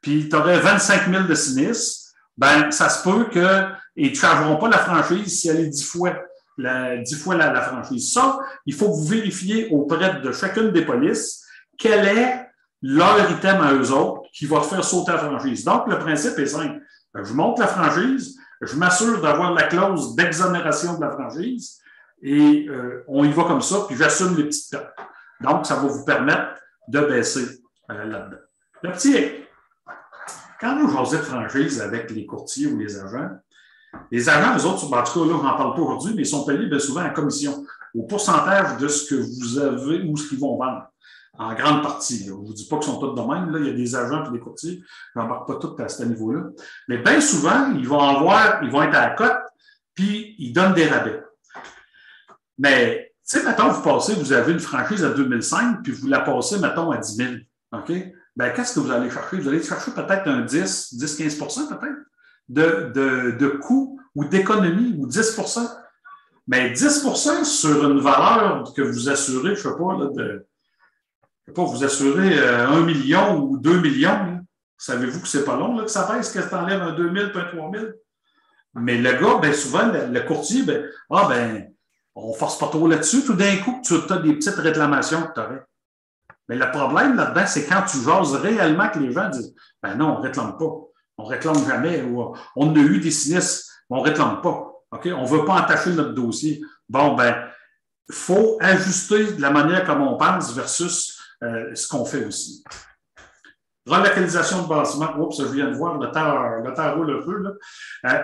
puis tu aurais 25 000 de sinistre, ben, ça se peut qu'ils ne te chargeront pas la franchise si elle est 10 fois la franchise. Ça, il faut que vous vérifiez auprès de chacune des polices quel est leur item à eux autres qui va te faire sauter la franchise. Donc, le principe est simple. Je monte la franchise, je m'assure d'avoir la clause d'exonération de la franchise et on y va comme ça, puis j'assume les petites pertes. Donc, ça va vous permettre de baisser là-dedans. Le petit, quand on jasait de franchise avec les courtiers ou les agents, eux autres, en tout cas, là, on n'en parle pas aujourd'hui, mais ils sont payés bien souvent en commission, au pourcentage de ce que vous avez ou ce qu'ils vont vendre, en grande partie. Là. Je ne vous dis pas qu'ils sont tous de même. Là. Il y a des agents et des courtiers. Je n'embarque pas tous à ce niveau-là. Mais bien souvent, ils vont être à la cote, puis ils donnent des rabais. Mais, tu sais, mettons, vous avez une franchise à 2005, puis vous la passez, mettons, à 10 000. OK? Bien, qu'est-ce que vous allez chercher? Vous allez chercher peut-être un 10-15 peut-être de coût ou d'économie, ou 10 Mais 10 sur une valeur que vous assurez, je ne sais pas, vous assurez 1 million ou 2 millions. Savez-vous que c'est pas long là, que ça baisse, que tu enlèves un 2 000 puis un 3 000? Mais le gars, bien souvent, le courtier, on ne force pas trop là-dessus. Tout d'un coup, tu as des petites réclamations que tu aurais. Mais le problème là-dedans, c'est quand tu jases réellement que les gens disent ben non, on ne réclame pas. On ne réclame jamais. Ou, on a eu des sinistres, mais on ne réclame pas. Okay? On ne veut pas entacher notre dossier. Bon, ben, il faut ajuster de la manière comme on pense versus ce qu'on fait aussi. Relocalisation de bâtiments. Oups, je viens de voir, le temps roule un peu. Là.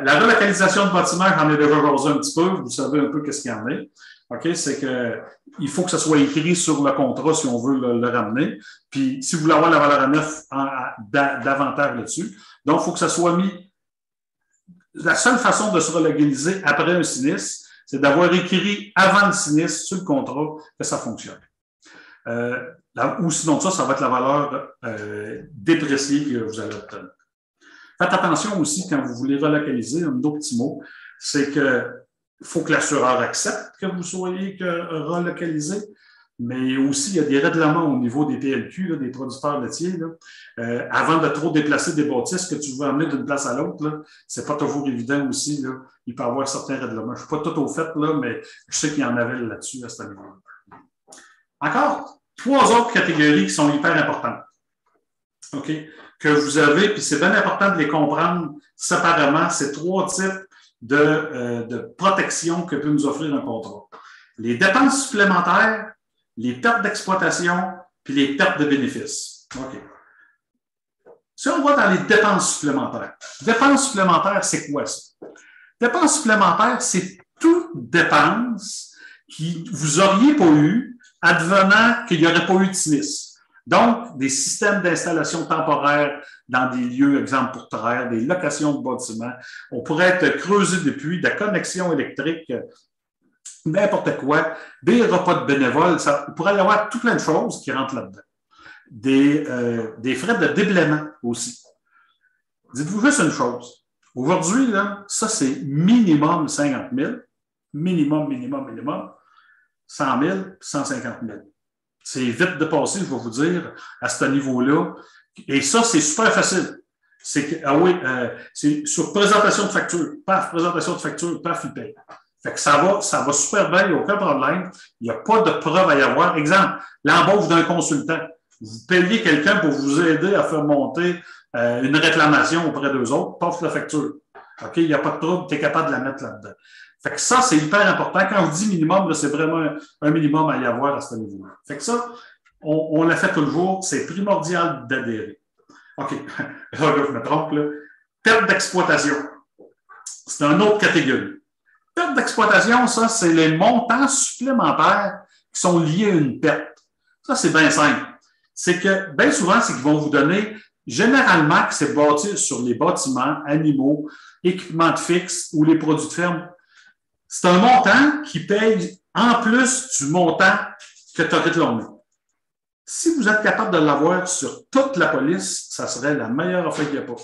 La relocalisation de bâtiments, j'en ai déjà jasé un petit peu. Vous savez un peu qu'est-ce qu'il y en est. OK, c'est qu'il faut que ça soit écrit sur le contrat si on veut le ramener. Puis, si vous voulez avoir la valeur à neuf, davantage là-dessus. Donc, il faut que ça soit mis. La seule façon de se relocaliser après un sinistre, c'est d'avoir écrit avant le sinistre sur le contrat que ça fonctionne. Ou sinon, ça va être la valeur dépréciée que vous allez obtenir. Faites attention aussi quand vous voulez relocaliser, un autre petit mot, c'est que il faut que l'assureur accepte que vous soyez relocalisé, mais aussi il y a des règlements au niveau des PLQ, là, des producteurs laitiers. Là, avant de trop déplacer des bâtisses que tu veux amener d'une place à l'autre, ce n'est pas toujours évident aussi. Là, il peut y avoir certains règlements. Je ne suis pas tout au fait, là, mais je sais qu'il y en avait là-dessus à ce niveau-là. Encore 3 autres catégories qui sont hyper importantes. OK? Que vous avez, puis c'est bien important de les comprendre séparément, ces 3 types de protection que peut nous offrir un contrat. Les dépenses supplémentaires, les pertes d'exploitation, puis les pertes de bénéfices. OK. Si on va dans les dépenses supplémentaires, dépenses supplémentaires, c'est quoi ça? Dépenses supplémentaires, c'est toute dépense que vous n'auriez pas eu advenant qu'il n'y aurait pas eu de sinistre. Donc, des systèmes d'installation temporaire dans des lieux, exemple pour terre, des locations de bâtiments. On pourrait être creusé des puits, de la connexion électrique, n'importe quoi, des repas de bénévoles. On pourrait y avoir tout plein de choses qui rentrent là-dedans. Des frais de déblaiement aussi. Dites-vous juste une chose. Aujourd'hui, là, ça, c'est minimum 50 000. Minimum. 100 000, 150 000. C'est vite dépassé, je vais vous dire, à ce niveau-là. Et ça, c'est super facile. C'est sur présentation de facture. Paf, il paye. Fait que ça va super bien, il n'y a aucun problème. Il n'y a pas de preuve à y avoir. Exemple, l'embauche d'un consultant. Vous payez quelqu'un pour vous aider à faire monter une réclamation auprès d'eux autres, paf, la facture. OK, il n'y a pas de trouble, tu es capable de la mettre là-dedans. Fait que ça, c'est hyper important. Quand je dis minimum, là, c'est vraiment un minimum à y avoir à ce niveau-là. Fait que ça, on l'a fait toujours. C'est primordial d'adhérer. OK. Là, je me trompe, là. Perte d'exploitation. C'est une autre catégorie. Perte d'exploitation, ça, c'est les montants supplémentaires qui sont liés à une perte. Ça, c'est bien simple. C'est que, bien souvent, c'est qu'ils vont vous donner, généralement, que c'est bâti sur les bâtiments, animaux, équipements de fixe ou les produits de ferme. C'est un montant qui paye en plus du montant que tu as réclamé. Si vous êtes capable de l'avoir sur toute la police, ça serait la meilleure offre qu'il n'y a pas.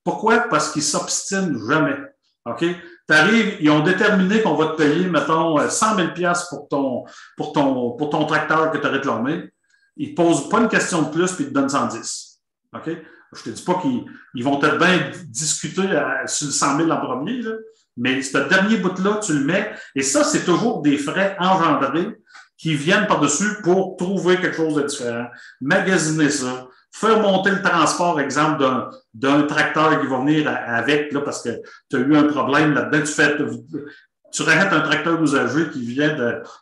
Pourquoi? Parce qu'ils ne s'obstinent jamais. OK? Tu arrives, ils ont déterminé qu'on va te payer, mettons, 100 000 $ pour ton tracteur que tu as réclamé. Ils ne posent pas une question de plus puis ils te donnent 110. OK? Je ne te dis pas qu'ils vont peut-être bien discuter sur le 100 000 en premier, là, mais ce dernier bout-là, tu le mets. Et ça, c'est toujours des frais engendrés qui viennent par-dessus pour trouver quelque chose de différent, magasiner ça, faire monter le transport, exemple, d'un tracteur qui va venir avec, là, parce que tu as eu un problème là-dedans, tu rachètes un tracteur usagé qui vient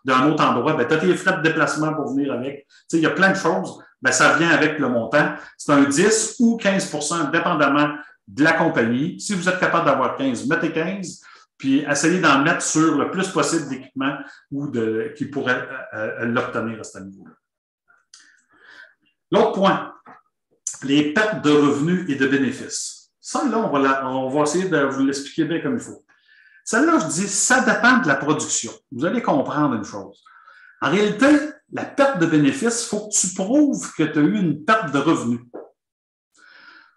d'un autre endroit, ben, tu as tes frais de déplacement pour venir avec. Tu sais, il y a plein de choses, ben, ça vient avec le montant. C'est un 10 ou 15 % dépendamment de la compagnie. Si vous êtes capable d'avoir 15, mettez 15, puis essayez d'en mettre sur le plus possible d'équipements qui pourraient l'obtenir à ce niveau-là. L'autre point, les pertes de revenus et de bénéfices. Ça, là, on va essayer de vous l'expliquer bien comme il faut. Celle-là, je dis, ça dépend de la production. Vous allez comprendre une chose. En réalité, la perte de bénéfices, il faut que tu prouves que tu as eu une perte de revenus.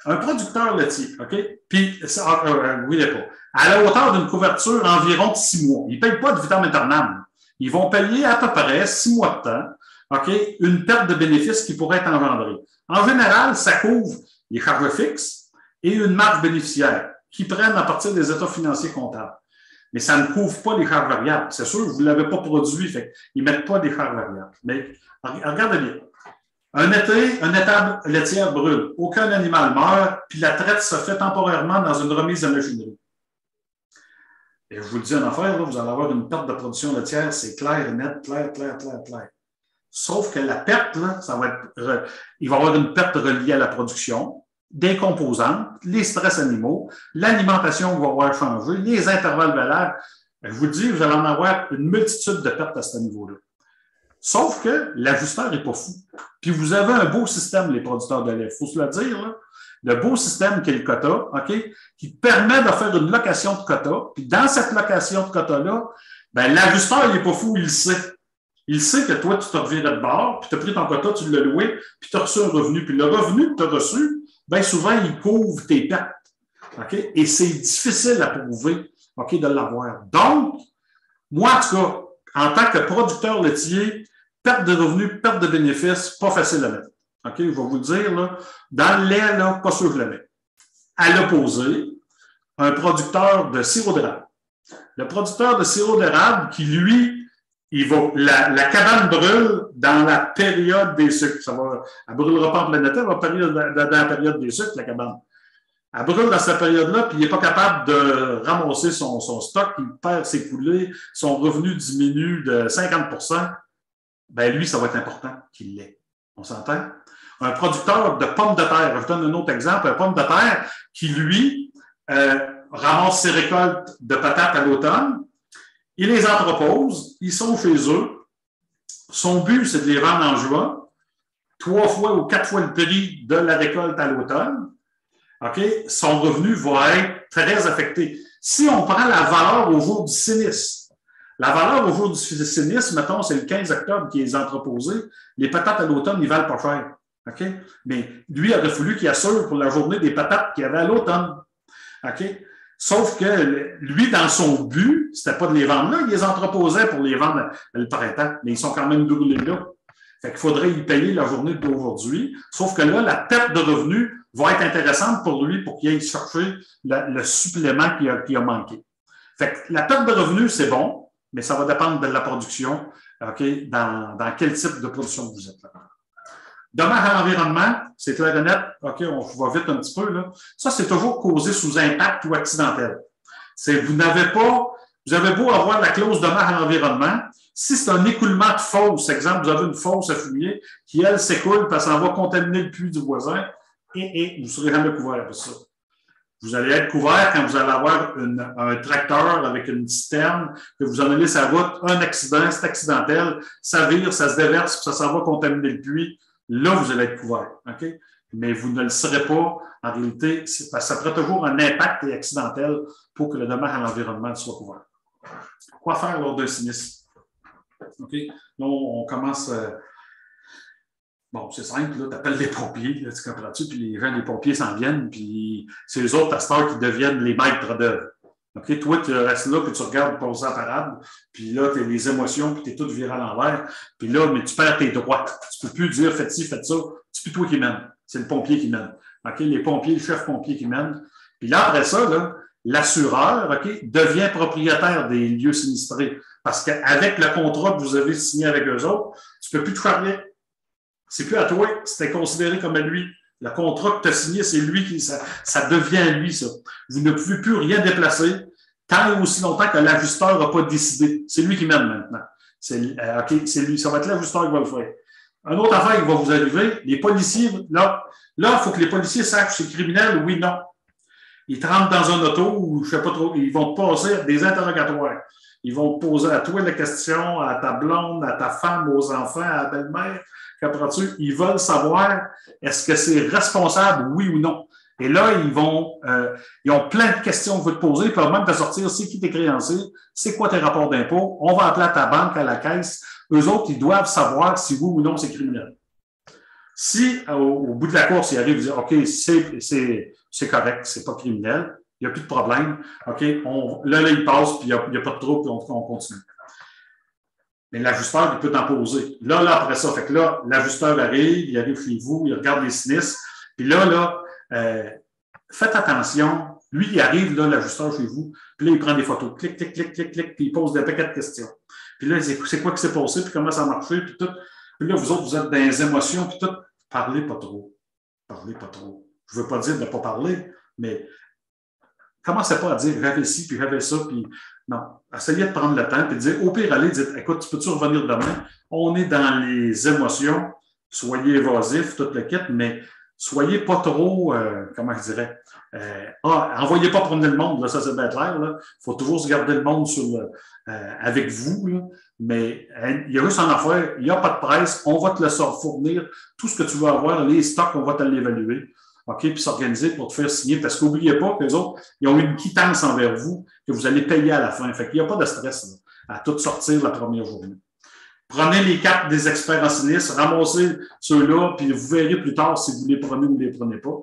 Un producteur laitier, OK? Puis, oui, il pas. À la hauteur d'une couverture environ de 6 mois. Ils ne payent pas de vitam aeternam. Ils vont payer à peu près 6 mois de temps, OK? Une perte de bénéfices qui pourrait être engendrée. En général, ça couvre les charges fixes et une marge bénéficiaire qui prennent à partir des états financiers comptables. Mais ça ne couvre pas les charges variables. C'est sûr, vous ne l'avez pas produit, fait ils ne mettent pas des charges variables. Mais regardez bien. Un été, une étable laitière brûle. Aucun animal meurt, puis la traite se fait temporairement dans une remise à machinerie. Et je vous le dis en affaire, là, vous allez avoir une perte de production laitière, c'est clair et net, clair. Sauf que la perte, là, il va y avoir une perte reliée à la production, des composantes, les stress animaux, l'alimentation va avoir changé, les intervalles valables. Je vous le dis, vous allez en avoir une multitude de pertes à ce niveau-là. Sauf que l'ajusteur n'est pas fou. Puis vous avez un beau système, les producteurs de lait. Il faut se le dire, là. Le beau système qui est le quota, OK, qui permet de faire une location de quota. Puis dans cette location de quota-là, ben, l'ajusteur, il n'est pas fou, il le sait. Il sait que toi, tu t'as reviré de bord, puis tu as pris ton quota, tu l'as loué, puis tu as reçu un revenu. Puis le revenu que tu as reçu, bien souvent, il couvre tes pertes. OK? Et c'est difficile à prouver, OK, de l'avoir. Donc, moi, en tout cas, en tant que producteur laitier, perte de revenus, perte de bénéfices, pas facile à mettre. OK? Je vais vous le dire, là. Dans le lait, là, pas sûr que je le mets. À l'opposé, un producteur de sirop d'érable. Le producteur de sirop d'érable qui, lui, la cabane brûle dans la période des sucres. Elle ne brûlera pas en plein été, elle va brûler dans la période des sucres, la cabane. Elle brûle dans cette période-là, puis il n'est pas capable de ramasser son stock, il perd ses coulées, son revenu diminue de 50 %. Ben lui, ça va être important qu'il l'ait. On s'entend? Un producteur de pommes de terre, je donne un autre exemple, un pomme de terre qui, lui, ramasse ses récoltes de patates à l'automne, il les entrepose, ils sont chez eux. Son but, c'est de les vendre en juin, 3 fois ou 4 fois le prix de la récolte à l'automne. OK? Son revenu va être très affecté. Si on prend la valeur au jour du sinistre, la valeur au jour du sinistre, mettons, c'est le 15 octobre qui est entreposé, les patates à l'automne, ils valent pas cher. OK? Mais lui, il aurait fallu qu'il assure pour la journée des patates qu'il y avait à l'automne. OK? Sauf que lui, dans son but, c'était pas de les vendre là, il les entreposait pour les vendre le printemps, mais ils sont quand même brûlés là. Fait qu'il faudrait y payer la journée d'aujourd'hui. Sauf que là, la perte de revenus va être intéressante pour lui pour qu'il aille chercher le supplément qui a manqué. Fait que la perte de revenus, c'est bon, mais ça va dépendre de la production, OK, dans quel type de production vous êtes là. Dommage à l'environnement, c'est clair et net. OK, on va vite un petit peu, là. Ça, c'est toujours causé sous impact ou accidentel. Vous avez beau avoir la clause dommage à l'environnement. Si c'est un écoulement de fosse, exemple, vous avez une fosse à fumier qui, elle, s'écoule parce qu'elle va contaminer le puits du voisin, vous ne serez jamais couvert pour ça. Vous allez être couvert quand vous allez avoir un tracteur avec une citerne, que vous en allez sur la route, un accident, c'est accidentel, ça vire, ça se déverse, puis ça s'en va contaminer le puits. Là, vous allez être couvert. OK? Mais vous ne le serez pas. En réalité, parce que ça prend toujours un impact accidentel pour que le dommage à l'environnement soit couvert. Quoi faire lors d'un sinistre? OK? Là, on commence. Bon, c'est simple, là, tu appelles les pompiers, là, tu comprends-tu, puis les gens, les pompiers s'en viennent, puis c'est eux autres, à cette heure, qui deviennent les maîtres d'œuvre. OK? Toi, tu restes là, puis tu regardes passer la parade, puis là, tu as les émotions, puis tu es tout viré à l'envers, puis là, mais tu perds tes droits. Tu ne peux plus dire faites ci, faites ça. C'est plus toi qui mène. C'est le pompier qui mène. OK? Les pompiers, le chef pompier qui mène. Puis là, après ça, là, l'assureur, OK, devient propriétaire des lieux sinistrés. Parce qu'avec le contrat que vous avez signé avec eux autres, tu ne peux plus toucher à rien. C'est plus à toi, c'était considéré comme à lui. Le contrat que tu as signé, c'est lui qui. Ça devient à lui, ça. Vous ne pouvez plus rien déplacer tant et aussi longtemps que l'ajusteur n'a pas décidé. C'est lui qui mène maintenant. OK, c'est lui. Ça va être l'ajusteur qui va le faire. Une autre affaire qui va vous arriver, les policiers, là, il faut que les policiers sachent si c'est criminel, oui, non. Ils te rentrent dans un auto ou je ne sais pas trop, ils vont te passer des interrogatoires. Ils vont te poser à toi la question, à ta blonde, à ta femme, aux enfants, à la belle-mère. Ils veulent savoir est-ce que c'est responsable, oui ou non. Et là, ils ont plein de questions que vous te poser. Ils peuvent même te sortir c'est qui tes créanciers, c'est quoi tes rapports d'impôt. On va appeler à ta banque, à la caisse. Eux autres, ils doivent savoir si oui ou non c'est criminel. Si, au bout de la course, ils arrivent et disent OK, c'est correct, c'est pas criminel, il n'y a plus de problème. OK, là, il passe, puis il n'y a pas de trouble, puis on continue. Mais l'ajusteur, il peut t'en poser. Là, après ça, fait que là, l'ajusteur arrive, il arrive chez vous, il regarde les sinistres. Puis là, faites attention. Lui, il arrive, là, l'ajusteur chez vous, puis là, il prend des photos. Clic, clic, clic, clic, clic, puis il pose des paquets de questions. Puis là, c'est quoi qui s'est passé, puis comment ça a marché, puis tout. Puis là, vous autres, vous êtes dans les émotions, puis tout. Parlez pas trop. Parlez pas trop. Je veux pas dire de ne pas parler, mais commencez pas à dire j'avais ci, puis j'avais ça, puis non. Essayez de prendre le temps, puis de dire, au pire, allez, dites, écoute, tu peux-tu revenir demain? On est dans les émotions, soyez évasifs, tout le kit, mais soyez pas trop, comment je dirais, envoyez pas promener le monde, là, ça c'est bien clair, il faut toujours se garder le monde avec vous, là. Mais il y a juste en affaire, il n'y a pas de presse, on va te le fournir, tout ce que tu veux avoir, les stocks, on va te l'évaluer. OK, puis s'organiser pour te faire signer. Parce qu'oubliez pas qu'eux autres, ils ont une quittance envers vous que vous allez payer à la fin. Fait qu'il n'y a pas de stress là, à tout sortir la première journée. Prenez les cartes des experts en sinistre, ramassez ceux-là, puis vous verrez plus tard si vous les prenez ou vous ne les prenez pas.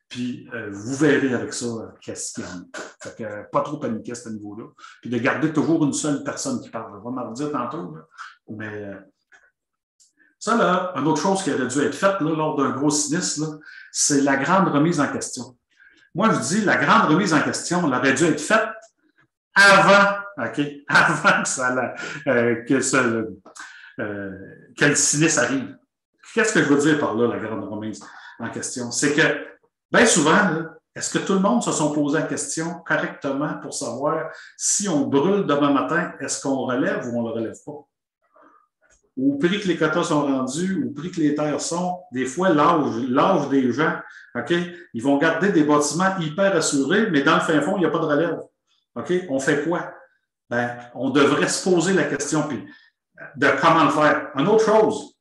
Puis vous verrez avec ça qu'est-ce qu'il y en a. Fait que pas trop paniquer à ce niveau-là. Puis de garder toujours une seule personne qui parle. On va m'en redire tantôt, là. Mais ça, là, une autre chose qui aurait dû être faite là, lors d'un gros sinistre, là, c'est la grande remise en question. Moi, je dis, la grande remise en question, elle aurait dû être faite avant, OK, avant que le sinistre arrive. Qu'est-ce que je veux dire par là, la grande remise en question? C'est que, bien souvent, là, est-ce que tout le monde se sont posé la question correctement pour savoir si on brûle demain matin, est-ce qu'on relève ou on ne le relève pas? Au prix que les quotas sont rendus, au prix que les terres sont, des fois, l'âge des gens, OK, ils vont garder des bâtiments hyper assurés, mais dans le fin fond, il n'y a pas de relève. OK, on fait quoi? Ben, on devrait se poser la question puis, de comment le faire. Une autre chose,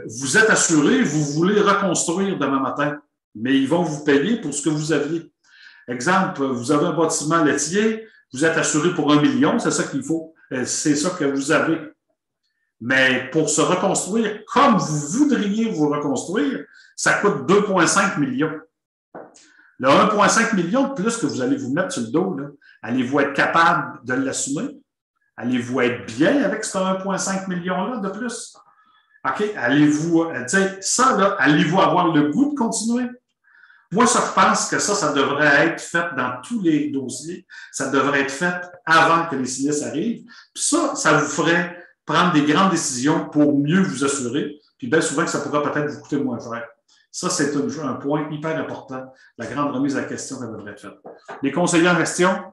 vous êtes assuré, vous voulez reconstruire demain matin, mais ils vont vous payer pour ce que vous aviez. Exemple, vous avez un bâtiment laitier, vous êtes assuré pour 1 million, c'est ça qu'il faut. C'est ça que vous avez. Mais pour se reconstruire comme vous voudriez vous reconstruire, ça coûte 2,5 millions. Le 1,5 million de plus que vous allez vous mettre sur le dos, là, allez-vous être capable de l'assumer? Allez-vous être bien avec ce 1,5 million-là de plus? OK? Allez-vous, ça, là, allez-vous avoir le goût de continuer? Moi, ça, je pense que ça devrait être fait dans tous les dossiers. Ça devrait être fait avant que les sinistres arrivent. Puis ça vous ferait prendre des grandes décisions pour mieux vous assurer, puis bien souvent que ça pourra peut-être vous coûter moins cher. Ça, c'est un point hyper important, la grande remise à question qui devrait être faite. Les conseillers en gestion,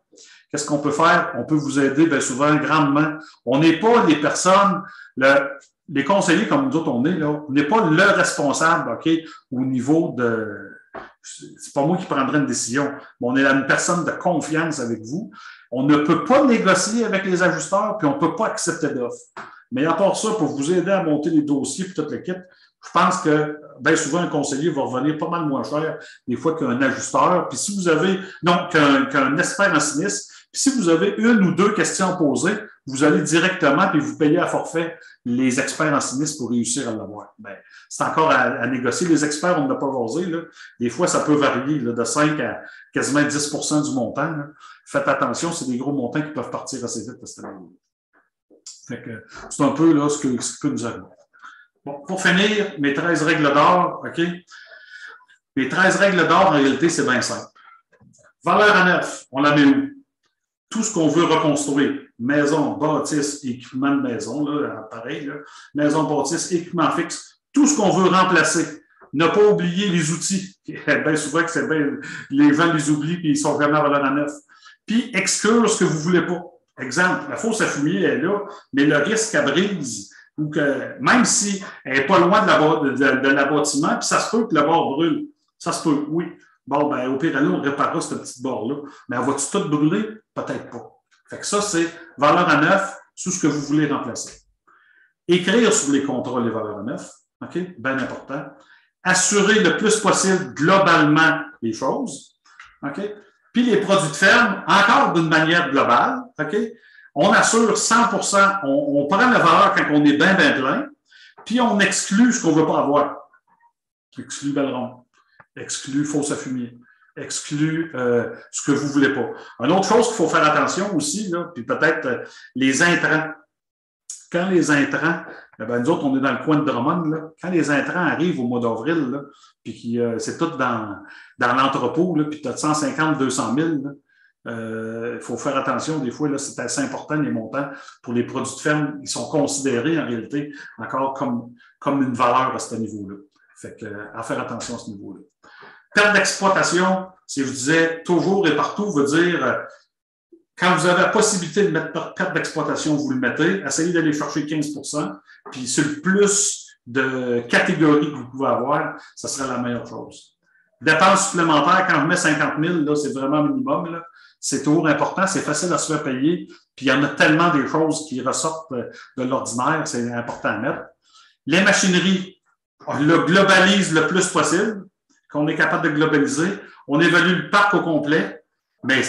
qu'est-ce qu'on peut faire? On peut vous aider bien souvent grandement. On n'est pas les personnes, les conseillers comme nous autres, on est là, on n'est pas le responsable, OK, au niveau de... C'est pas moi qui prendrai une décision, mais on est une personne de confiance avec vous. On ne peut pas négocier avec les ajusteurs, puis on ne peut pas accepter d'offres. Mais à part ça, pour vous aider à monter les dossiers et toute l'équipe, je pense que bien souvent, un conseiller va revenir pas mal moins cher des fois qu'un ajusteur. Puis si vous avez, non, qu'un expert en sinistre, puis si vous avez une ou deux questions posées, vous allez directement puis vous payez à forfait les experts en sinistre pour réussir à l'avoir. Bien, c'est encore à négocier. Les experts, on n'a pas osé. Là. Des fois, ça peut varier là, de 5 à quasiment 10% du montant. Là. Faites attention, c'est des gros montants qui peuvent partir assez vite à ce niveau-là. Fait que c'est un peu là, ce que nous avons. Bon, pour finir, mes 13 règles d'or, OK? Les 13 règles d'or, en réalité, c'est bien simple. Valeur à neuf, on la met où? Tout ce qu'on veut reconstruire, maison, bâtisse, équipement de maison, là, pareil, là, maison, bâtisse, équipement fixe, tout ce qu'on veut remplacer. Ne pas oublier les outils. Bien souvent que c'est bien, les gens les oublient et ils sont vraiment à valeur à neuf. Puis exclure ce que vous ne voulez pas. Exemple, la fosse à fumier est là, mais le risque qu'elle brise, ou que même si elle n'est pas loin de l'abattement, puis ça se peut que le bord brûle. Ça se peut, oui. Bon, ben, au pire, on réparera cette petite bord-là. Mais elle va-tu tout brûler? Peut-être pas. Fait que ça, c'est valeur à neuf sous ce que vous voulez remplacer. Écrire sur les contrats les valeurs à neuf. OK? Bien important. Assurer le plus possible globalement les choses. OK? Puis les produits de ferme, encore d'une manière globale. OK? On assure 100%, on prend la valeur quand on est bien plein, puis on exclut ce qu'on ne veut pas avoir. Exclut Belleron, exclut fosse à fumier, exclut ce que vous ne voulez pas. Une autre chose qu'il faut faire attention aussi, là, puis peut-être les intrants. Quand les intrants, ben nous autres, on est dans le coin de Drummond, là, quand les intrants arrivent au mois d'avril, puis c'est tout dans l'entrepôt, puis tu as 150, 200 000, il faut faire attention, des fois, là, c'est assez important, les montants pour les produits de ferme, ils sont considérés en réalité encore comme une valeur à ce niveau-là. Fait que, à faire attention à ce niveau-là. Perte d'exploitation, si je disais toujours et partout, veut dire quand vous avez la possibilité de mettre perte d'exploitation, vous le mettez, essayez d'aller chercher 15%, puis c'est le plus de catégories que vous pouvez avoir, ça serait la meilleure chose. Dépenses supplémentaires, quand je mets 50 000, là, c'est vraiment minimum, là. C'est toujours important, c'est facile à se faire payer, puis il y en a tellement des choses qui ressortent de l'ordinaire, c'est important à mettre. Les machineries, on le globalise le plus possible, qu'on est capable de globaliser. On évalue le parc au complet, mais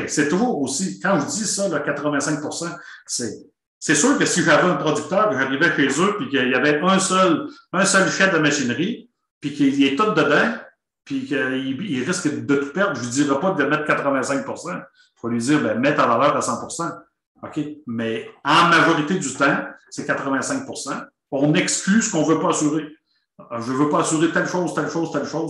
c'est toujours aussi, quand je dis ça, le 85%, c'est sûr que si j'avais un producteur, que j'arrivais chez eux, puis qu'il y avait un seul chef de machinerie, puis qu'il est tout dedans, puis qu'il risque de tout perdre, je ne lui dirais pas de mettre 85%. Il faut lui dire, ben, mets ta valeur à 100%. OK? Mais en majorité du temps, c'est 85%. On exclut ce qu'on ne veut pas assurer. Je ne veux pas assurer telle chose,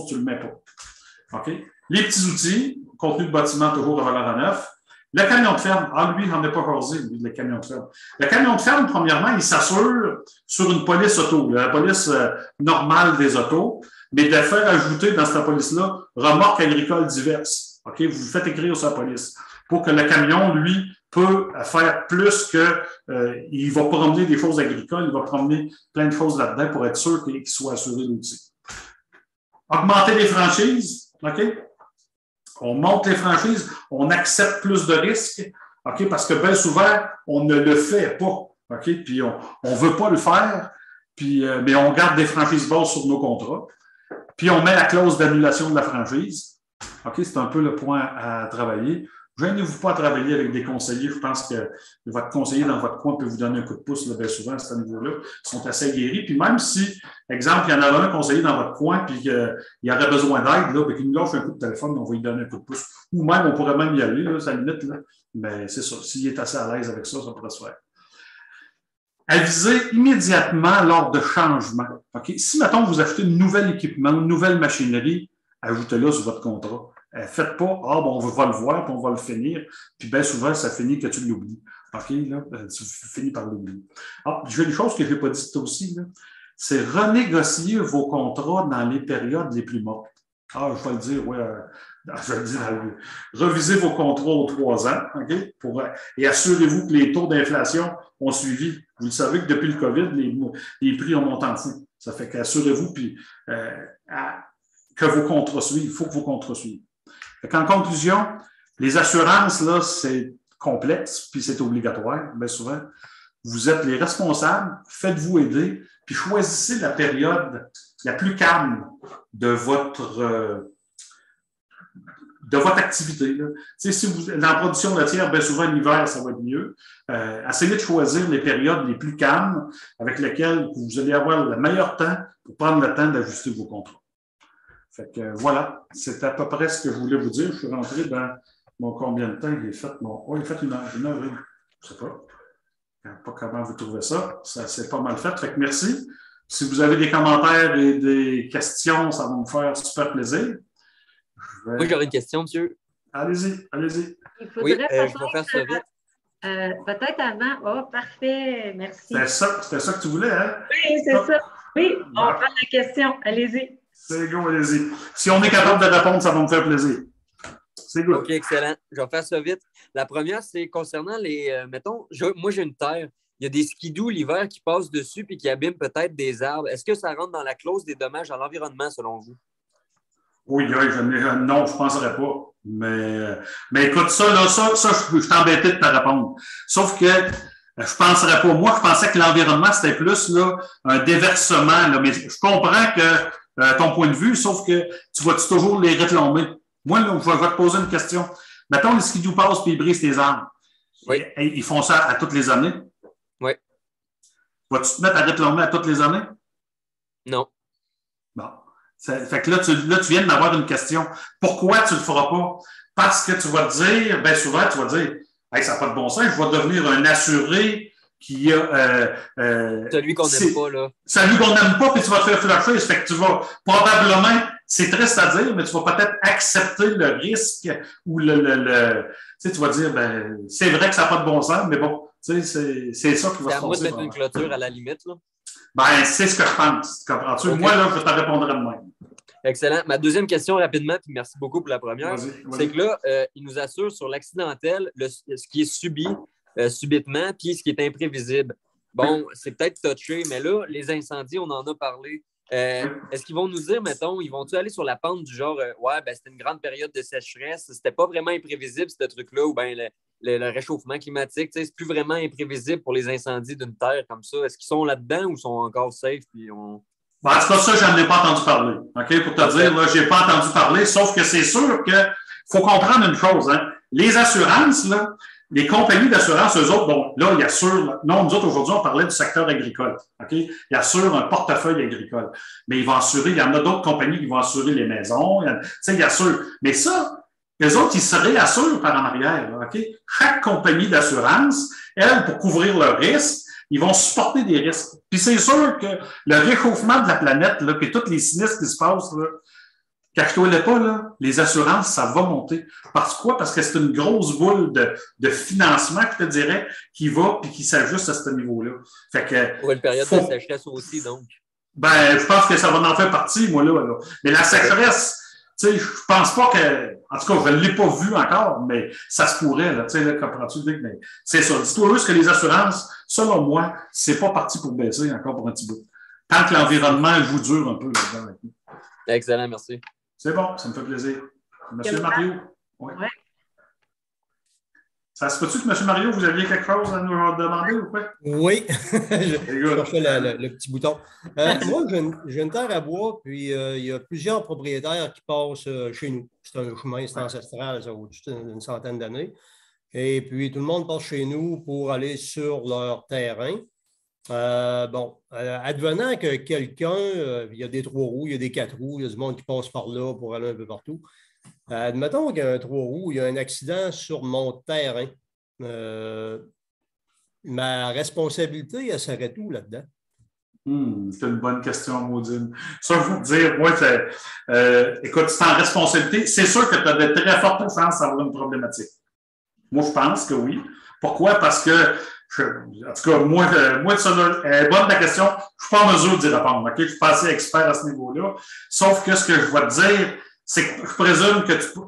tu ne le mets pas. OK? Les petits outils, contenu de bâtiment toujours à valeur à neuf. Le camion de ferme, lui, il n'en est pas causé, lui, le camion de ferme. Le camion de ferme, premièrement, il s'assure sur une police auto, la police normale des autos, mais de faire ajouter dans cette police-là remorques agricoles diverses. OK? Vous faites écrire sur la police pour que le camion, lui, peut faire plus que il va promener des choses agricoles, il va promener plein de choses là-dedans pour être sûr qu'il soit assuré l'outil. Augmenter les franchises, OK? On monte les franchises, on accepte plus de risques, OK? Parce que bien souvent, on ne le fait pas, OK? Puis on ne veut pas le faire, puis, mais on garde des franchises basses sur nos contrats. Puis on met la clause d'annulation de la franchise. OK? C'est un peu le point à travailler. Gênez-vous pas à travailler avec des conseillers. Je pense que votre conseiller dans votre coin peut vous donner un coup de pouce là, bien souvent à ce niveau-là. Ils sont assez aguerris. Puis même si, exemple, il y en a un conseiller dans votre coin puis qu'il aurait besoin d'aide, là, qu'il nous lâche un coup de téléphone, on va lui donner un coup de pouce. Ou même, on pourrait même y aller, là, ça limite. Là. Mais c'est ça. S'il est assez à l'aise avec ça, ça pourrait se faire. Aviser immédiatement lors de changement. Okay? Si, mettons, vous achetez un nouvel équipement, une nouvelle machinerie, ajoutez-la sur votre contrat. Faites pas, bon, on va le voir, puis on va le finir. Puis bien souvent, ça finit que tu l'oublies. OK, là, tu finis par l'oublier. J'ai une chose que je n'ai pas dite aussi, c'est renégocier vos contrats dans les périodes les plus mortes. Ah, je vais le dire, oui. Je vais le dire, revisez vos contrats aux 3 ans, OK? Et assurez-vous que les taux d'inflation ont suivi. Vous le savez que depuis le COVID, les prix ont monté en fou. Ça fait qu'assurez-vous que vos contrats suivent. Il faut que vos contrats suivent. En conclusion, les assurances, là, c'est complexe, puis c'est obligatoire, bien souvent. Vous êtes les responsables, faites-vous aider, puis choisissez la période la plus calme de votre activité. Là. Si vous êtes en production laitière, bien souvent l'hiver, ça va être mieux. Essayez de choisir les périodes les plus calmes avec lesquelles vous allez avoir le meilleur temps pour prendre le temps d'ajuster vos contrats. Fait que voilà, c'est à peu près ce que je voulais vous dire. Je suis rentré dans mon combien de temps il est fait. Il est fait 1 heure, 1 heure. Je ne sais pas. Je ne sais pas comment vous trouvez ça. Ça, c'est pas mal fait. Fait que merci. Si vous avez des commentaires et des questions, ça va me faire super plaisir. Oui, j'aurais une question, monsieur. Allez-y. Il faudrait je vais faire ça vite. Peut-être avant. Oh, parfait, merci. C'était ça que tu voulais, hein? Oui, c'est ça. Oui, on prend la question. Allez-y. C'est go, allez-y. Si on est capable de répondre, ça va me faire plaisir. C'est good. OK, excellent. Je vais faire ça vite. La première, c'est concernant les... mettons, moi, j'ai une terre. Il y a des skidoo l'hiver qui passent dessus et qui abîment peut-être des arbres. Est-ce que ça rentre dans la clause des dommages à l'environnement, selon vous? Oui, non, je ne penserais pas. Mais écoute, ça, je suis embêté de te répondre. Sauf que je ne penserais pas. Moi, je pensais que l'environnement, c'était plus là, un déversement. Là, mais je comprends que ton point de vue, sauf que tu vas toujours les réclamer. Moi, là, je vais te poser une question. Mettons, les skidoo passent et ils brisent tes arbres. Oui. Et ils font ça à toutes les années? Oui. Vas-tu te mettre à réclamer à toutes les années? Non. Bon. Fait que là, tu viens d'avoir une question. Pourquoi tu ne le feras pas? Parce que tu vas te dire, bien souvent, tu vas te dire, hey, ça n'a pas de bon sens, je vais devenir un assuré qui a. Celui qu'on n'aime pas, là. Celui qu'on n'aime pas, puis tu vas te faire flasher. Fait que tu vas probablement, c'est triste à dire, mais tu vas peut-être accepter le risque ou tu sais, tu vas dire, ben, c'est vrai que ça n'a pas de bon sens, mais bon, tu sais, c'est ça qui va se passer. C'est à moi de mettre une clôture à la limite, là. Ben, c'est ce que je pense. Comprends-tu? Okay. Moi, là, je te répondrai de même. Excellent. Ma deuxième question rapidement, puis merci beaucoup pour la première. Vas-y. C'est que là, il nous assure sur l'accidentel, ce qui est subi subitement, puis ce qui est imprévisible. Bon, c'est peut-être touché, mais là, les incendies, on en a parlé. Est-ce qu'ils vont nous dire, mettons, ils vont-tu aller sur la pente du genre, c'était une grande période de sécheresse, c'était pas vraiment imprévisible, ce truc-là, ou bien le réchauffement climatique, c'est plus vraiment imprévisible pour les incendies d'une terre comme ça. Est-ce qu'ils sont là-dedans ou sont encore safe? Puis on... Ben, c'est pas ça, j'en ai pas entendu parler. OK? Pour te dire, là, j'ai pas entendu parler, sauf que c'est sûr que faut comprendre une chose, hein. Les assurances, là, les compagnies d'assurance, eux autres, bon, là, ils assurent, non, nous autres, aujourd'hui, on parlait du secteur agricole. OK? Ils assurent un portefeuille agricole. Mais ils vont assurer, il y en a d'autres compagnies qui vont assurer les maisons, tu sais, ils assurent. Mais ça, les autres, ils se réassurent par en arrière. Là, OK? Chaque compagnie d'assurance, elle, pour couvrir leurs risques, ils vont supporter des risques. Puis c'est sûr que le réchauffement de la planète, là, puis tous les sinistres qui se passent, là, cache-toi-le pas, là, les assurances, ça va monter. Parce que quoi? Parce que c'est une grosse boule de financement, je te dirais, qui va puis qui s'ajuste à ce niveau-là. Fait que. Pour une période de sécheresse aussi, donc. Ben, je pense que ça va en faire partie, moi, là. Mais la sécheresse, tu sais, je pense pas que. En tout cas, je ne l'ai pas vu encore, mais ça se pourrait, là. Tu sais, là, comprends-tu? Mais c'est ça. Dis-toi juste que les assurances, selon moi, c'est pas parti pour baisser encore pour un petit bout. Tant que l'environnement joue dur un peu là-dedans avec nous. Excellent, merci. C'est bon, ça me fait plaisir. Monsieur Mario? Oui. Ouais. Ça se peut-tu que M. Mario, vous aviez quelque chose à nous demander ou quoi? Oui, je cherchais le petit bouton. Moi, j'ai une terre à bois, puis il y a plusieurs propriétaires qui passent chez nous. C'est un chemin, c'est ancestral, ça au-dessus d'une centaine d'années. Et puis, tout le monde passe chez nous pour aller sur leur terrain. Advenant que quelqu'un, il y a des 3 roues, il y a des 4 roues, il y a du monde qui passe par là pour aller un peu partout. Admettons qu'il y a un 3 roues, il y a un accident sur mon terrain. Ma responsabilité, elle serait où là-dedans? C'est une bonne question, Maudine. Ça, je vous dire, moi, écoute, c'est en responsabilité. C'est sûr que tu as de très fortes chances d'avoir une problématique. Moi, je pense que oui. Pourquoi? Parce que en tout cas, moi, ça, bonne ta question. Je ne suis pas en mesure d'y répondre. Okay? Je ne suis pas assez expert à ce niveau-là. Sauf que ce que je vais te dire, C'est que je présume que tu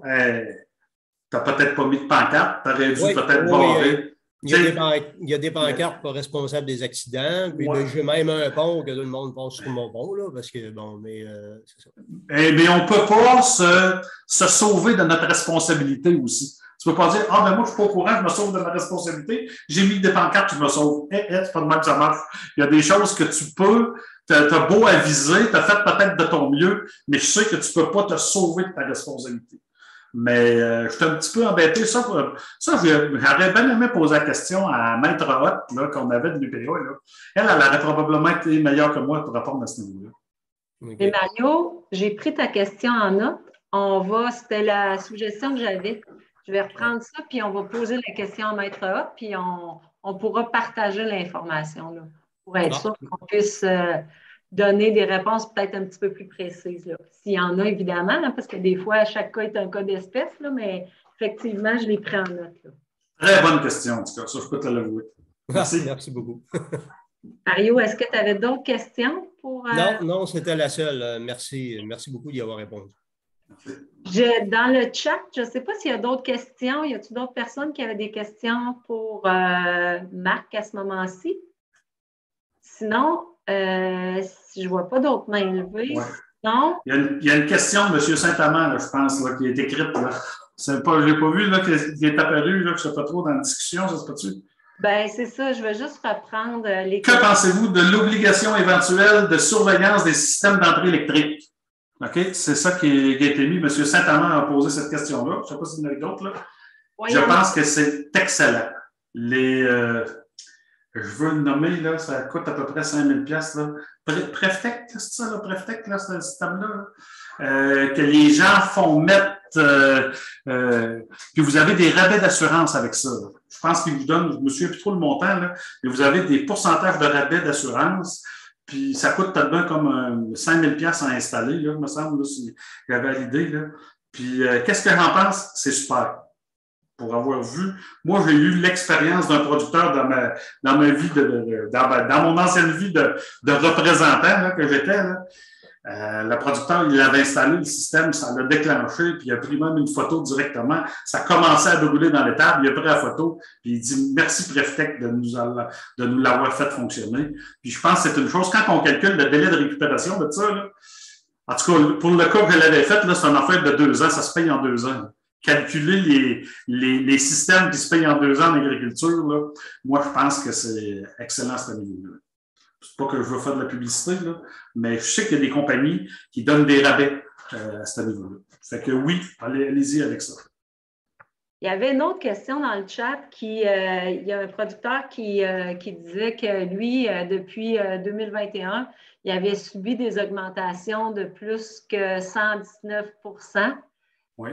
n'as peut-être pas mis de pancarte, tu aurais dû peut-être barrer. Il y a des pancartes pour responsables des accidents, puis j'ai même un pont que tout le monde passe sur mon pont, là, parce que, bon, mais c'est ça. Mais on ne peut pas se sauver de notre responsabilité aussi. Tu ne peux pas dire, ah, ben moi, je ne suis pas au courant, je me sauve de ma responsabilité, j'ai mis des pancartes, je me sauve. C'est pas de même que ça marche. Il y a des choses que tu peux, tu as beau aviser, tu as fait peut-être de ton mieux, mais je sais que tu ne peux pas te sauver de ta responsabilité. Mais je suis un petit peu embêté. Ça j'aurais bien aimé poser la question à Maître Hott, là, qu'on avait de l'UPA. Elle aurait probablement été meilleure que moi pour répondre à ce niveau-là. Okay. Et Mario, j'ai pris ta question en note. C'était la suggestion que j'avais. Je vais reprendre ça, puis on va poser la question à Maître Hott, puis on pourra partager l'information là, pour être sûr qu'on puisse donner des réponses peut-être un petit peu plus précises. S'il y en a, évidemment, là, parce que des fois, chaque cas est un cas d'espèce, là, mais effectivement, je l'ai pris en note. Là. Très bonne question, en tout cas. Ça, je peux te l'avouer. Merci. Merci beaucoup. Mario, est-ce que tu avais d'autres questions pour. Non, c'était la seule. Merci beaucoup d'y avoir répondu. Dans le chat, je ne sais pas s'il y a d'autres questions. Y a-t-il d'autres personnes qui avaient des questions pour Marc à ce moment-ci? Sinon, si je ne vois pas d'autres mains levées. Ouais. Non? Il y a une question de M. Saint-Amand, je pense, là, qui est écrite. Je n'ai pas vu qui est apparu, là, que je ne sais pas trop dans la discussion, ça se peut-tu? Bien, c'est ça. Je vais juste reprendre les questions. Que pensez-vous de l'obligation éventuelle de surveillance des systèmes d'entrée électrique? OK? C'est ça qui a été mis. M. Saint-Amand a posé cette question-là. Je ne sais pas s'il y en a d'autres. Je pense que c'est excellent. Je veux le nommer, là, ça coûte à peu près 5 000 $. Préftec, c'est ça, là, Préftec, là, c'est le système-là. Que les gens font mettre, puis vous avez des rabais d'assurance avec ça. Là. Je pense qu'ils vous donnent, je ne me souviens plus trop le montant, là, mais vous avez des pourcentages de rabais d'assurance, puis ça coûte peut-être comme 5 000 $ à installer, là, me semble, là, si j'avais l'idée. Là. Puis, qu'est-ce que j'en pense? C'est super. Pour avoir vu, moi, j'ai eu l'expérience d'un producteur dans ma vie, dans mon ancienne vie de représentant là, que j'étais. Le producteur, il avait installé le système, ça l'a déclenché, puis il a pris même une photo directement. Ça commençait à brûler dans l'étable, il a pris la photo, puis il dit merci Préftec de nous l'avoir fait fonctionner. Puis je pense que c'est une chose, quand on calcule le délai de récupération de ça, là, en tout cas, pour le cas que je l'avais fait, là, c'est une affaire de 2 ans, ça se paye en 2 ans. Calculer les systèmes qui se payent en 2 ans en agriculture, là, moi, je pense que c'est excellent à ce niveau-là. C'est pas que je veux faire de la publicité, là, mais je sais qu'il y a des compagnies qui donnent des rabais à ce niveau-là. Fait que oui, allez-y avec ça. Il y avait une autre question dans le chat il y a un producteur qui disait que lui, depuis 2021, il avait subi des augmentations de plus que 119 %. Oui.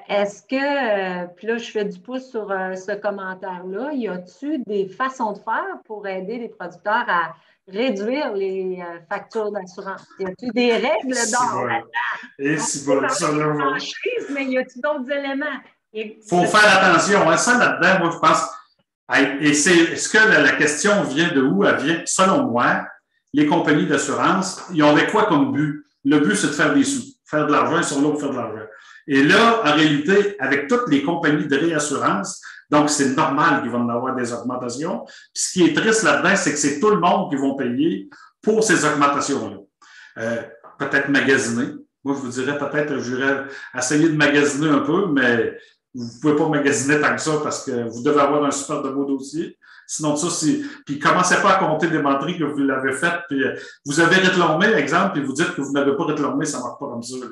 Est-ce que, puis là, je fais du pouce sur ce commentaire-là, y a-t-il des façons de faire pour aider les producteurs à réduire les factures d'assurance? Y a-t-il des règles d'or là-dedans? Et si bon, ça là, mais y a-t-il d'autres éléments? Il faut faire attention. Hein, ça, là-dedans, moi, je pense. Et est-ce que la question vient de où? Elle vient, selon moi, les compagnies d'assurance, ils ont quoi comme but? Le but, c'est de faire des sous, faire de l'argent sur l'autre, faire de l'argent. Et là, en réalité, avec toutes les compagnies de réassurance, donc c'est normal qu'ils vont en avoir des augmentations. Puis ce qui est triste là-dedans, c'est que c'est tout le monde qui vont payer pour ces augmentations-là. Peut-être magasiner. Moi, je vous dirais peut-être, j'irais essayer de magasiner un peu, mais vous ne pouvez pas magasiner tant que ça parce que vous devez avoir un super de beau dossier. Sinon, ça, c'est. Puis, commencez pas à compter des menteries que vous l'avez faites. Puis, vous avez réclamé, exemple, puis vous dites que vous n'avez pas réclamé, ça ne marche pas comme ça. Là.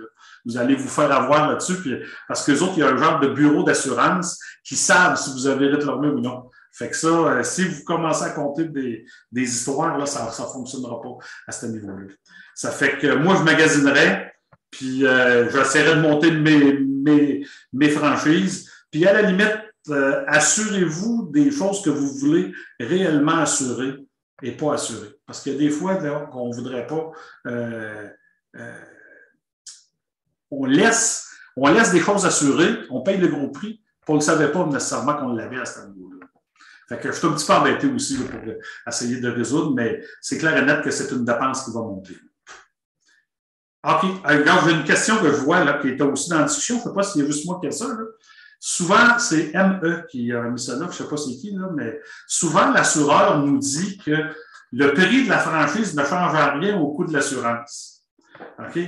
Vous allez vous faire avoir là-dessus. Puis, parce qu'eux autres, il y a un genre de bureau d'assurance qui savent si vous avez réclamé ou non. Fait que ça, si vous commencez à compter des histoires, là, ça ne fonctionnera pas à ce niveau-là. Ça fait que moi, je magasinerais, puis j'essaierais de monter mes franchises. Puis, à la limite, assurez-vous des choses que vous voulez réellement assurer et pas assurer. Parce qu'il y a des fois qu'on ne voudrait pas. On laisse des choses assurées, on paye le gros prix, puis on ne savait pas nécessairement qu'on l'avait à ce niveau-là. Fait que je suis un petit peu embêté aussi là, pour essayer de résoudre, mais c'est clair et net que c'est une dépense qui va monter. OK. Regarde, j'ai une question que je vois là, qui était aussi dans la discussion. Je ne sais pas s'il y a juste moi qui ai ça. Là. Souvent, c'est ME qui a mis ça là. Je ne sais pas c'est qui, là, mais souvent, l'assureur nous dit que le prix de la franchise ne change rien au coût de l'assurance. OK?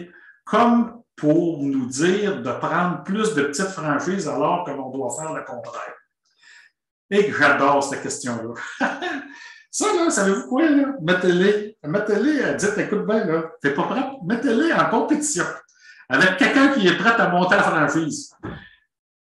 Comme pour nous dire de prendre plus de petites franchises alors que l'on doit faire le contraire. Et que j'adore cette question-là. Ça, là, savez-vous quoi, là? Mettez-les, dites, écoute bien, là, t'es pas prêt? Mettez-les en compétition avec quelqu'un qui est prêt à monter la franchise.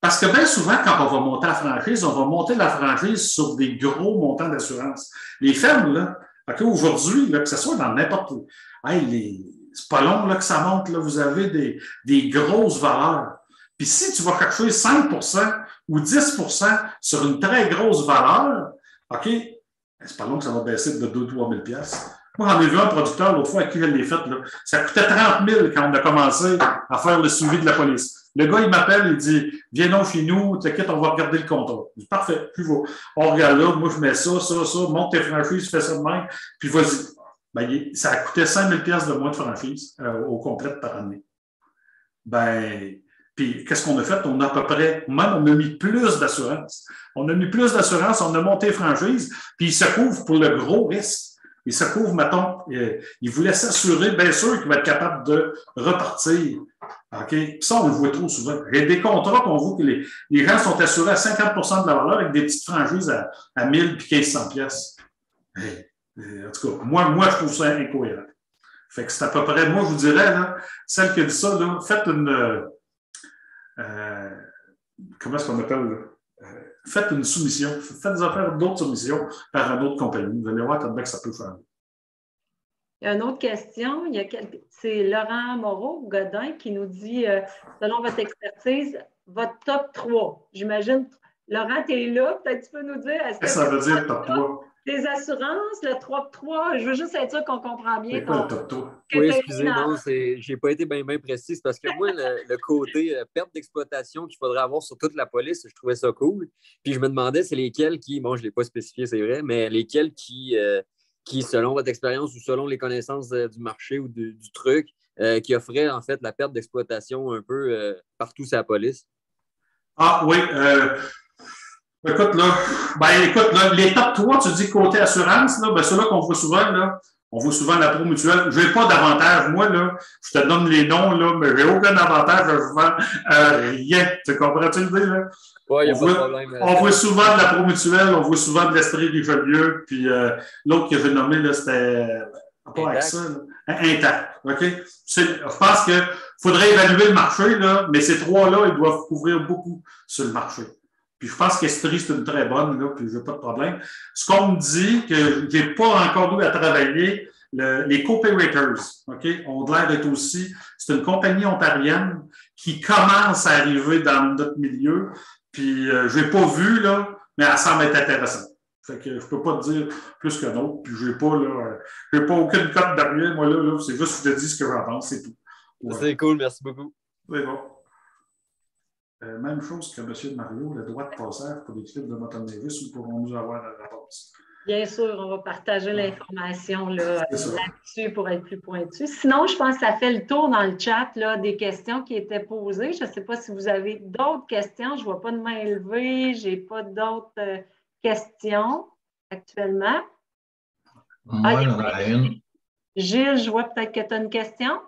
Parce que bien souvent, quand on va monter la franchise, on va monter la franchise sur des gros montants d'assurance. Les fermes, là, okay, aujourd'hui, là, que ce soit dans n'importe où, hey, c'est pas long là, que ça monte, là, vous avez des grosses valeurs. Puis si tu vas chercher 5 ou 10 sur une très grosse valeur, OK, c'est pas long que ça va baisser de 2 000 à 3 000 $. Moi, j'en ai vu un producteur l'autre fois à qui je l'ai fait. Là. Ça coûtait 30 000 quand on a commencé à faire le suivi de la police. Le gars, il m'appelle, il dit viens donc chez nous, t'inquiète, on va regarder le contrat. Je dis parfait, puis va. On regarde là, moi je mets ça, monte tes franchises, fais ça de même, puis vas-y. Ben, ça a coûté 5 000 $ de moins de franchise au complet par année. Ben, puis qu'est-ce qu'on a fait? On a à peu près, même on a mis plus d'assurance. On a mis plus d'assurance, on a monté franchise, puis il se couvre pour le gros risque. Il se couvre, mettons, il voulait s'assurer, bien sûr, qu'il va être capable de repartir. OK? Puis ça, on le voit trop souvent. Il y a des contrats qu'on voit que les gens sont assurés à 50 de la valeur avec des petites franchises à 1000 puis 1500 pièces. En tout cas, moi, je trouve ça incohérent. Fait que c'est à peu près, moi, je vous dirais, là, celle qui a dit ça, là, faites une, comment est-ce qu'on appelle, là? Faites une soumission, faites des affaires d'autres soumissions par une autre compagnie. Vous allez voir comment que ça peut faire. Il y a une autre question. C'est Laurent Moreau-Godin qui nous dit, selon votre expertise, votre top 3. J'imagine, Laurent, tu es là. Peut-être tu peux nous dire. Qu'est-ce que ça veut dire, top 3? Les assurances, le top 3. Je veux juste être sûr qu'on comprend bien. C'est quoi le top 3? Oui, excusez, non, j'ai pas été bien précis. Parce que moi, le côté perte d'exploitation qu'il faudrait avoir sur toute la police, je trouvais ça cool. Puis je me demandais, c'est lesquels qui, bon, je ne l'ai pas spécifié, c'est vrai, mais lesquels qui, selon votre expérience ou selon les connaissances du marché ou du truc, qui offraient en fait la perte d'exploitation un peu partout sur la police? Ah oui, écoute, là, les top 3, tu dis côté assurance, là, ben, ceux-là qu'on voit souvent, là, on voit souvent la pro mutuelle. Je n'ai pas d'avantage. Moi, là, je te donne les noms, là, mais je n'ai aucun avantage. Je vends rien. Tu comprends-tu l'idée, là? Oui, il n'y a pas de problème. On voit souvent de la pro mutuelle, on voit souvent de l'Estrie des Jolieux, puis l'autre que j'ai nommé, là, c'était pas avec ça, là. Intact. OK? Je pense qu'il faudrait évaluer le marché, là, mais ces trois-là, ils doivent couvrir beaucoup sur le marché. Puis je pense qu'Estrie, c'est une très bonne, là, puis je n'ai pas de problème. Ce qu'on me dit, que je n'ai pas encore eu à travailler, les co-payrators, OK? On l'air d'être aussi, c'est une compagnie ontarienne qui commence à arriver dans notre milieu, puis je n'ai pas vu, là, mais elle semble être intéressante. Fait que je ne peux pas te dire plus qu'un autre, puis je n'ai pas aucune cote derrière, moi, là, c'est juste que je te dis ce que j'en pense, c'est tout. Ouais. C'est cool, merci beaucoup. C'est bon. Même chose que M. Mario, le droit de passage pour les clips de motoneige, où pourrons-nous avoir la réponse? Bien sûr, on va partager l'information là-dessus pour être plus pointu. Sinon, je pense que ça fait le tour dans le chat là, des questions qui étaient posées. Je ne sais pas si vous avez d'autres questions. Je ne vois pas de main levée. Je n'ai pas d'autres questions actuellement. Moi, j'en ai une. Gilles, je vois peut-être que tu as une question.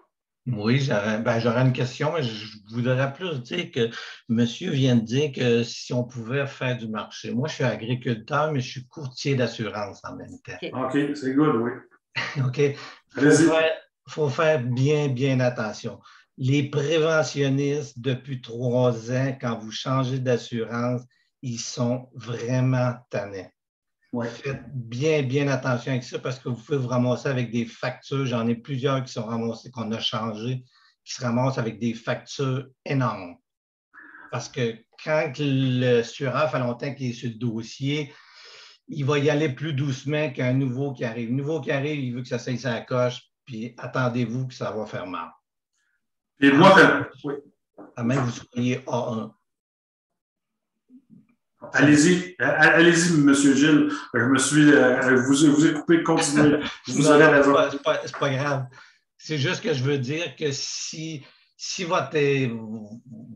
Oui, j'aurais une question, mais je voudrais plus dire que monsieur vient de dire que si on pouvait faire du marché. Moi, je suis agriculteur, mais je suis courtier d'assurance en même temps. OK, c'est good, oui. OK. Faut faire bien attention. Les préventionnistes, depuis 3 ans, quand vous changez d'assurance, ils sont vraiment tannés. Ouais. Faites bien attention avec ça parce que vous pouvez vous ramasser avec des factures. J'en ai plusieurs qui sont ramassés, qu'on a changés, qui se ramassent avec des factures énormes. Parce que quand le assureur fait longtemps qu'il est sur le dossier, il va y aller plus doucement qu'un nouveau qui arrive. Le nouveau qui arrive, il veut que ça s'aille sur la coche, puis attendez-vous que ça va faire mal. Et moi, oui. À moins que vous soyez A1. Allez-y, M. Gilles. Je me suis. Vous ai coupé, continuez. Vous avez raison. C'est pas grave. C'est juste que je veux dire que si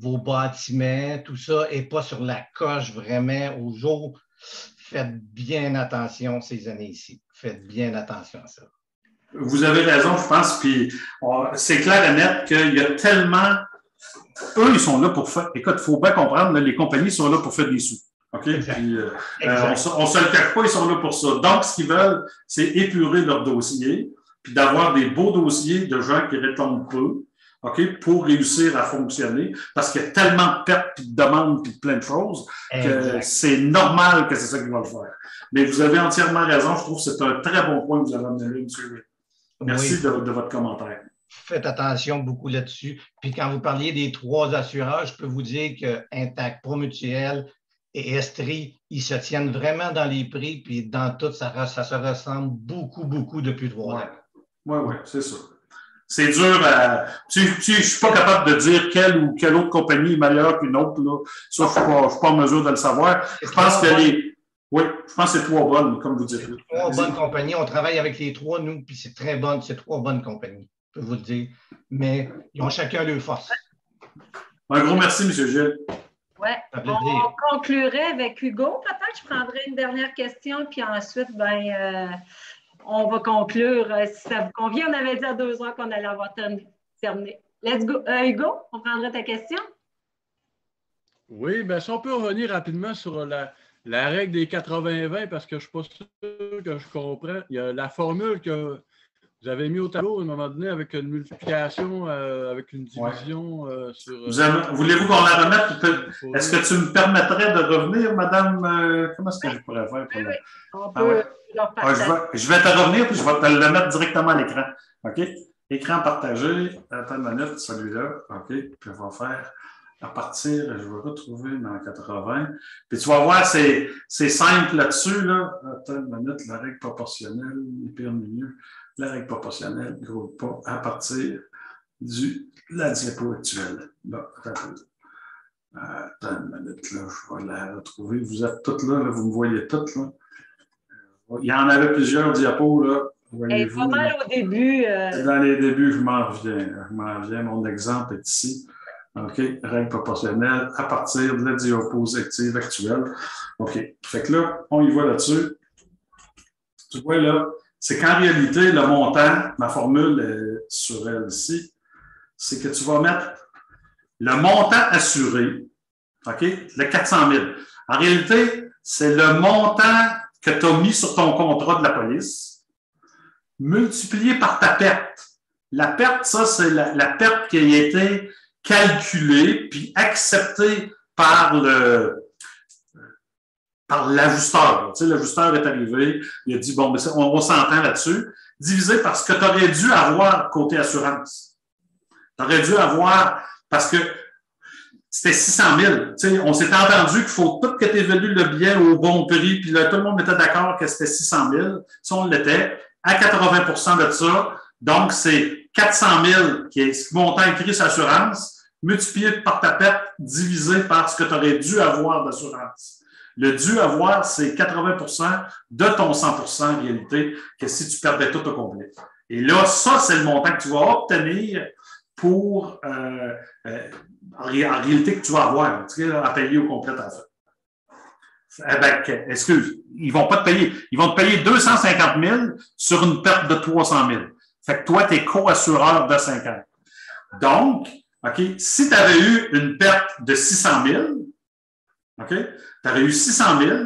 vos bâtiments, tout ça, n'est pas sur la coche vraiment au jour, faites bien attention ces années-ci. Faites bien attention à ça. Vous avez raison, je pense, puis c'est clair et net qu'il y a tellement... Eux, ils sont là pour faire... Écoute, il faut bien comprendre, là, les compagnies sont là pour faire des sous. OK? Puis, on ne se le cache pas, ils sont là pour ça. Donc, ce qu'ils veulent, c'est épurer leur dossier, puis d'avoir des beaux dossiers de gens qui répondent peu, OK, pour réussir à fonctionner, parce qu'il y a tellement de pertes, puis de demandes, puis de plein de choses, que c'est normal que c'est ça qu'ils vont faire. Mais vous avez entièrement raison, je trouve que c'est un très bon point que vous avez amené là, M. Ray. Merci de votre commentaire. Faites attention beaucoup là-dessus. Puis quand vous parliez des 3 assureurs, je peux vous dire que Intact, Promutuel et Estrie, ils se tiennent vraiment dans les prix, puis dans tout, ça se ressemble beaucoup depuis 3 ans. Oui, c'est ça. C'est dur à... Je ne suis pas capable de dire quelle ou quelle autre compagnie est meilleure qu'une autre. Là. Ça, je ne suis pas en mesure de le savoir. Je pense que Oui, je pense que c'est 3 bonnes, comme vous dites. 3 bonnes compagnies. On travaille avec les 3, nous, puis c'est très bonne. C'est 3 bonnes compagnies, je peux vous le dire. Mais ils ont chacun leur force. Un gros merci, M. Gilles. Oui. On conclurait avec Hugo. Peut-être que je prendrai une dernière question, puis ensuite, on va conclure. Si ça vous convient, on avait dit à 2 heures qu'on allait avoir terminé. Let's go. Hugo, on prendrait ta question? Oui, bien, si on peut revenir rapidement sur la règle des 80-20, parce que je ne suis pas sûr que je comprends. Il y a la formule que vous avez mis au tableau à un moment donné avec une multiplication, avec une division sur... Voulez-vous qu'on la remette? Est-ce que tu me permettrais de revenir, madame? Comment est-ce que je pourrais faire pour On peut je vais te revenir puis je vais te le mettre directement à l'écran. OK? Écran partagé. Attends une minute, celui-là. OK? Puis on va faire à partir, je vais retrouver dans 80. Puis tu vas voir, c'est simple là-dessus. Là. Attends une minute, la règle proportionnelle, pire milieu. La règle proportionnelle, gros pas, à partir de la diapo actuelle. Bon, attends une minute, là, je vais la retrouver. Vous êtes toutes là, vous me voyez toutes, là. Il y en avait plusieurs diapos, là. Pas mal au début. Dans les débuts, je m'en reviens. Mon exemple est ici. OK, règle proportionnelle à partir de la diapositive actuelle. OK, fait que là, on y va là-dessus. Tu vois, là, c'est qu'en réalité, le montant, ma formule est sur elle ici, c'est que tu vas mettre le montant assuré, OK, le 400 000. En réalité, c'est le montant que tu as mis sur ton contrat de la police, multiplié par ta perte. La perte, ça, c'est la perte qui a été calculée puis acceptée par l'ajusteur. Tu sais, l'ajusteur est arrivé, il a dit, bon, mais on s'entend là-dessus, divisé par ce que tu aurais dû avoir côté assurance. Tu aurais dû avoir, parce que c'était 600 000. Tu sais, on s'était entendu qu'il faut tout que tu aies vendu le bien au bon prix, puis là, tout le monde était d'accord que c'était 600 000. Ça, on l'était. À 80 de ça, donc c'est 400 000 qui est ce montant écrit sur l'assurance, multiplié par ta perte, divisé par ce que tu aurais dû avoir d'assurance. Le dû avoir, c'est 80 de ton 100 en réalité, que si tu perdais tout au complet. Et là, ça, c'est le montant que tu vas obtenir pour, en réalité, que tu vas avoir, tu sais, à payer au complet en fait. Eh bien, excuse, ils ne vont pas te payer. Ils vont te payer 250 000 sur une perte de 300 000. Fait que toi, tu es co-assureur de 50. Donc, OK, si tu avais eu une perte de 600 000, OK, tu aurais eu 600 000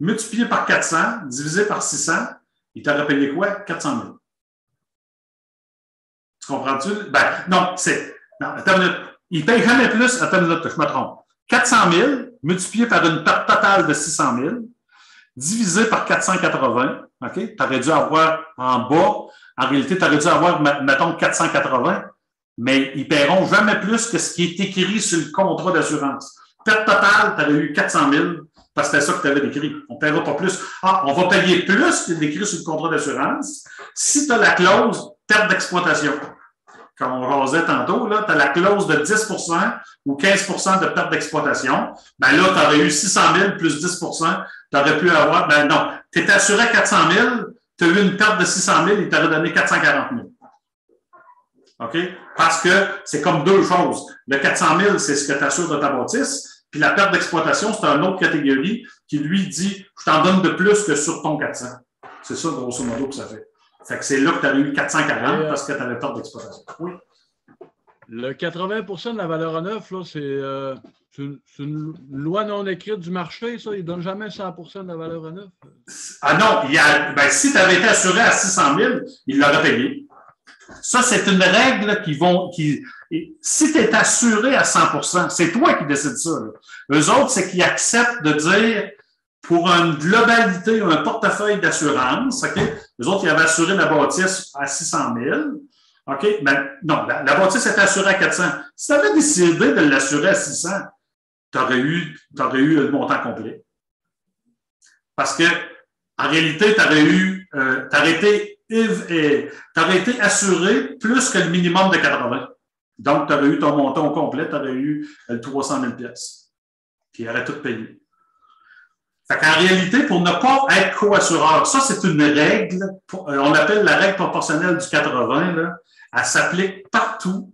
multiplié par 400, divisé par 600, il t'aurait payé quoi? 400 000. Tu comprends-tu? Ben, non, non, attends une minute. Il ne paye jamais plus. Attends une minute, je me trompe. 400 000 multiplié par une perte totale de 600 000, divisé par 480, OK? Tu aurais dû avoir en bas, en réalité, tu aurais dû avoir, mettons, 480, mais ils ne paieront jamais plus que ce qui est écrit sur le contrat d'assurance. Perte totale, tu aurais eu 400 000, parce que c'était ça que tu avais décrit. On ne paiera pas plus. Ah, on va payer plus que décrit sur le contrat d'assurance si tu as la clause perte d'exploitation. Comme on jasait tantôt, tu as la clause de 10 ou 15 de perte d'exploitation. Ben là, tu aurais eu 600 000 plus 10 tu aurais pu avoir, ben non, tu étais assuré à 400 000, tu as eu une perte de 600 000, il t'aurait donné 440 000. OK? Parce que c'est comme deux choses. Le 400 000, c'est ce que tu assures de ta bâtisse. Puis la perte d'exploitation, c'est une autre catégorie qui lui dit je t'en donne de plus que sur ton 400. C'est ça, grosso modo, que ça fait. Fait que c'est là que tu avais eu 440 parce que tu avais perte d'exploitation. Oui. Le 80 de la valeur à neuf, là, c'est une loi non écrite du marché, ça. Il ne donne jamais 100 de la valeur à neuf. Ah non, si tu avais été assuré à 600 000, il l'aurait payé. Ça, c'est une règle si tu es assuré à 100 c'est toi qui décides ça. Là. Eux autres, c'est qu'ils acceptent de dire, pour une globalité ou un portefeuille d'assurance, OK? Eux autres, ils avaient assuré la bâtisse à 600 000. OK? Ben, non, la bâtisse était assurée à 400. Si tu avais décidé de l'assurer à 600, tu aurais eu le montant complet. Parce que, en réalité, tu aurais été assuré plus que le minimum de 80. Donc, tu aurais eu ton montant au complet, tu aurais eu 300 000 pièces. Puis, il aurait tout payé. Fait qu'en réalité, pour ne pas être co-assureur, ça, c'est une règle, on l'appelle la règle proportionnelle du 80, là. Elle s'applique partout,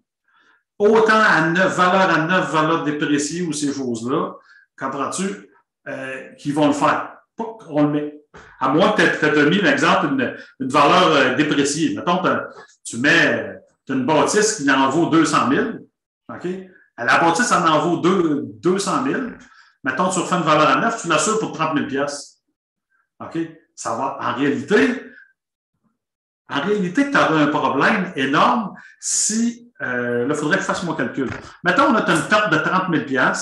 autant à valeur dépréciée ou ces choses-là, comprends-tu, qui vont le faire. Pas qu'on le met. À moins que tu aies mis, par exemple, une valeur dépréciée. Mettons, tu mets une bâtisse qui en vaut 200 000. OK? La bâtisse en vaut 200 000. Mettons, tu refais une valeur à neuf, tu l'assures pour 30 000 OK? Ça va. En réalité, tu auras un problème énorme si. Là, il faudrait que je fasse mon calcul. Mettons, on a une perte de 30 000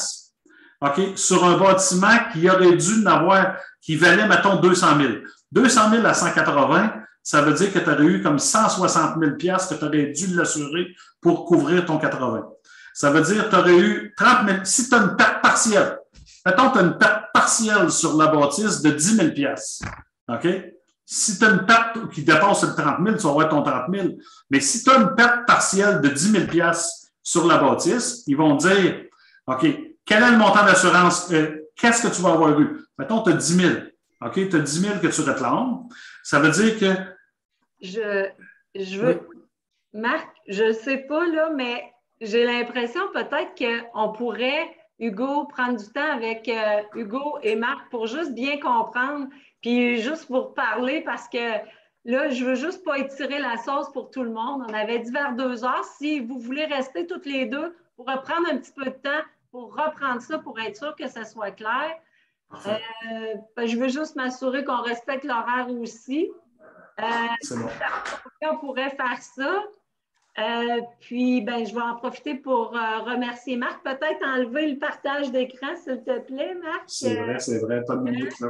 OK? Sur un bâtiment qui aurait dû n'avoir, qui valait, mettons, 200 000. 200 000 à 180, ça veut dire que tu aurais eu comme 160 000 que tu aurais dû l'assurer pour couvrir ton 80. Ça veut dire que tu aurais eu 30 000. Si tu as une perte partielle, mettons, tu as une perte partielle sur la bâtisse de 10 000 OK? Si tu as une perte qui dépasse le 30 000, tu vas avoir ton 30 000. Mais si tu as une perte partielle de 10 000 sur la bâtisse, ils vont dire, OK, quel est le montant d'assurance? Qu'est-ce que tu vas avoir eu? Mettons, tu as 10 000. OK? Tu as 10 000 que tu réclames. Ça veut dire que... Je veux... Marc, je ne sais pas, là, mais j'ai l'impression peut-être qu'on pourrait, Hugo, prendre du temps avec Hugo et Marc pour juste bien comprendre, puis juste vous parler parce que là, je ne veux juste pas étirer la sauce pour tout le monde. On avait dit vers 2 heures. Si vous voulez rester toutes les deux pour reprendre un petit peu de temps, pour reprendre ça, pour être sûr que ça soit clair. Je veux juste m'assurer qu'on respecte l'horaire aussi. C'est bon. On pourrait faire ça. Puis, je vais en profiter pour remercier Marc. Peut-être enlever le partage d'écran, s'il te plaît, Marc. C'est vrai, pas de minute, là.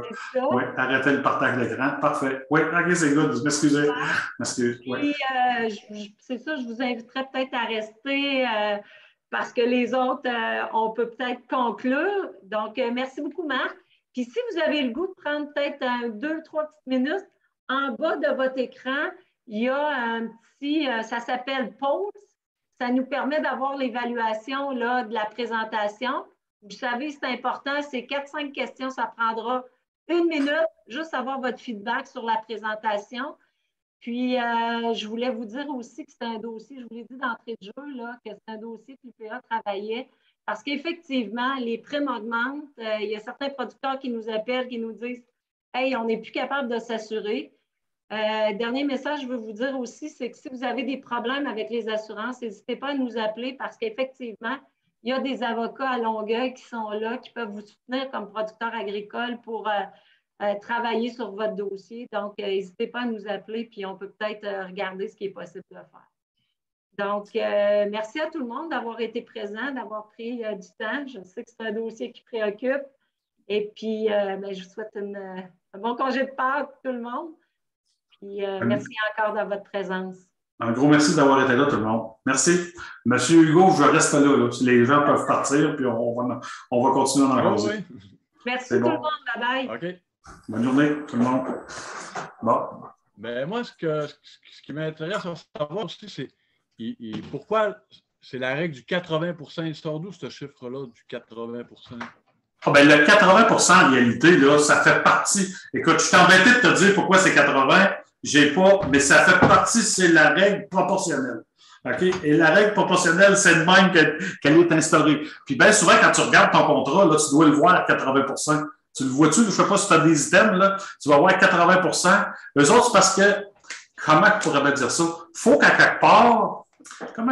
Oui, arrêtez le partage d'écran. Parfait. Oui, OK, c'est good. M'excusez. Puis, c'est ça, je vous inviterais peut-être à rester parce que les autres, on peut peut-être conclure. Donc, merci beaucoup, Marc. Puis, si vous avez le goût de prendre peut-être 2-3 petites minutes, en bas de votre écran, il y a un petit, ça s'appelle Pause. Ça nous permet d'avoir l'évaluation là, de la présentation. Vous savez, c'est important, c'est 4-5 questions, ça prendra 1 minute, juste avoir votre feedback sur la présentation. Puis, je voulais vous dire aussi que c'est un dossier, je vous l'ai dit d'entrée de jeu, là, que c'est un dossier que l'UPA travaillait parce qu'effectivement, les primes augmentent. Il y a certains producteurs qui nous appellent, qui nous disent « Hey, on n'est plus capable de s'assurer ». Dernier message, je veux vous dire aussi, c'est que si vous avez des problèmes avec les assurances, n'hésitez pas à nous appeler parce qu'effectivement, il y a des avocats à Longueuil qui sont là, qui peuvent vous soutenir comme producteur agricole pour travailler sur votre dossier. Donc, n'hésitez pas à nous appeler, puis on peut peut-être regarder ce qui est possible de faire. Donc, merci à tout le monde d'avoir été présent, d'avoir pris du temps. Je sais que c'est un dossier qui préoccupe. Et puis, je vous souhaite un bon congé de Pâques tout le monde. Puis, merci encore de votre présence. Un gros merci d'avoir été là, tout le monde. Merci. Monsieur Hugo, je reste là. Les gens peuvent partir, puis on va continuer dans la cause. Oui. Merci tout le monde. Bye-bye. OK. Bonne journée, tout le monde. Bon. Mais moi, ce qui m'intéresse à savoir aussi, c'est pourquoi c'est la règle du 80 %. Il sort d'où ce chiffre-là, du 80 %? Le 80 en réalité, là, ça fait partie. Écoute, je suis embêté de te dire pourquoi c'est 80. J'ai pas, mais ça fait partie, c'est la règle proportionnelle. OK? Et la règle proportionnelle, c'est de même qu'elle est instaurée. Puis bien souvent, quand tu regardes ton contrat, là, tu dois le voir à 80 %. Tu le vois-tu? Je ne sais pas si tu as des items, là, tu vas voir 80 %. Eux autres, c'est parce que, comment tu pourrais dire ça? Il faut qu'à quelque part, comment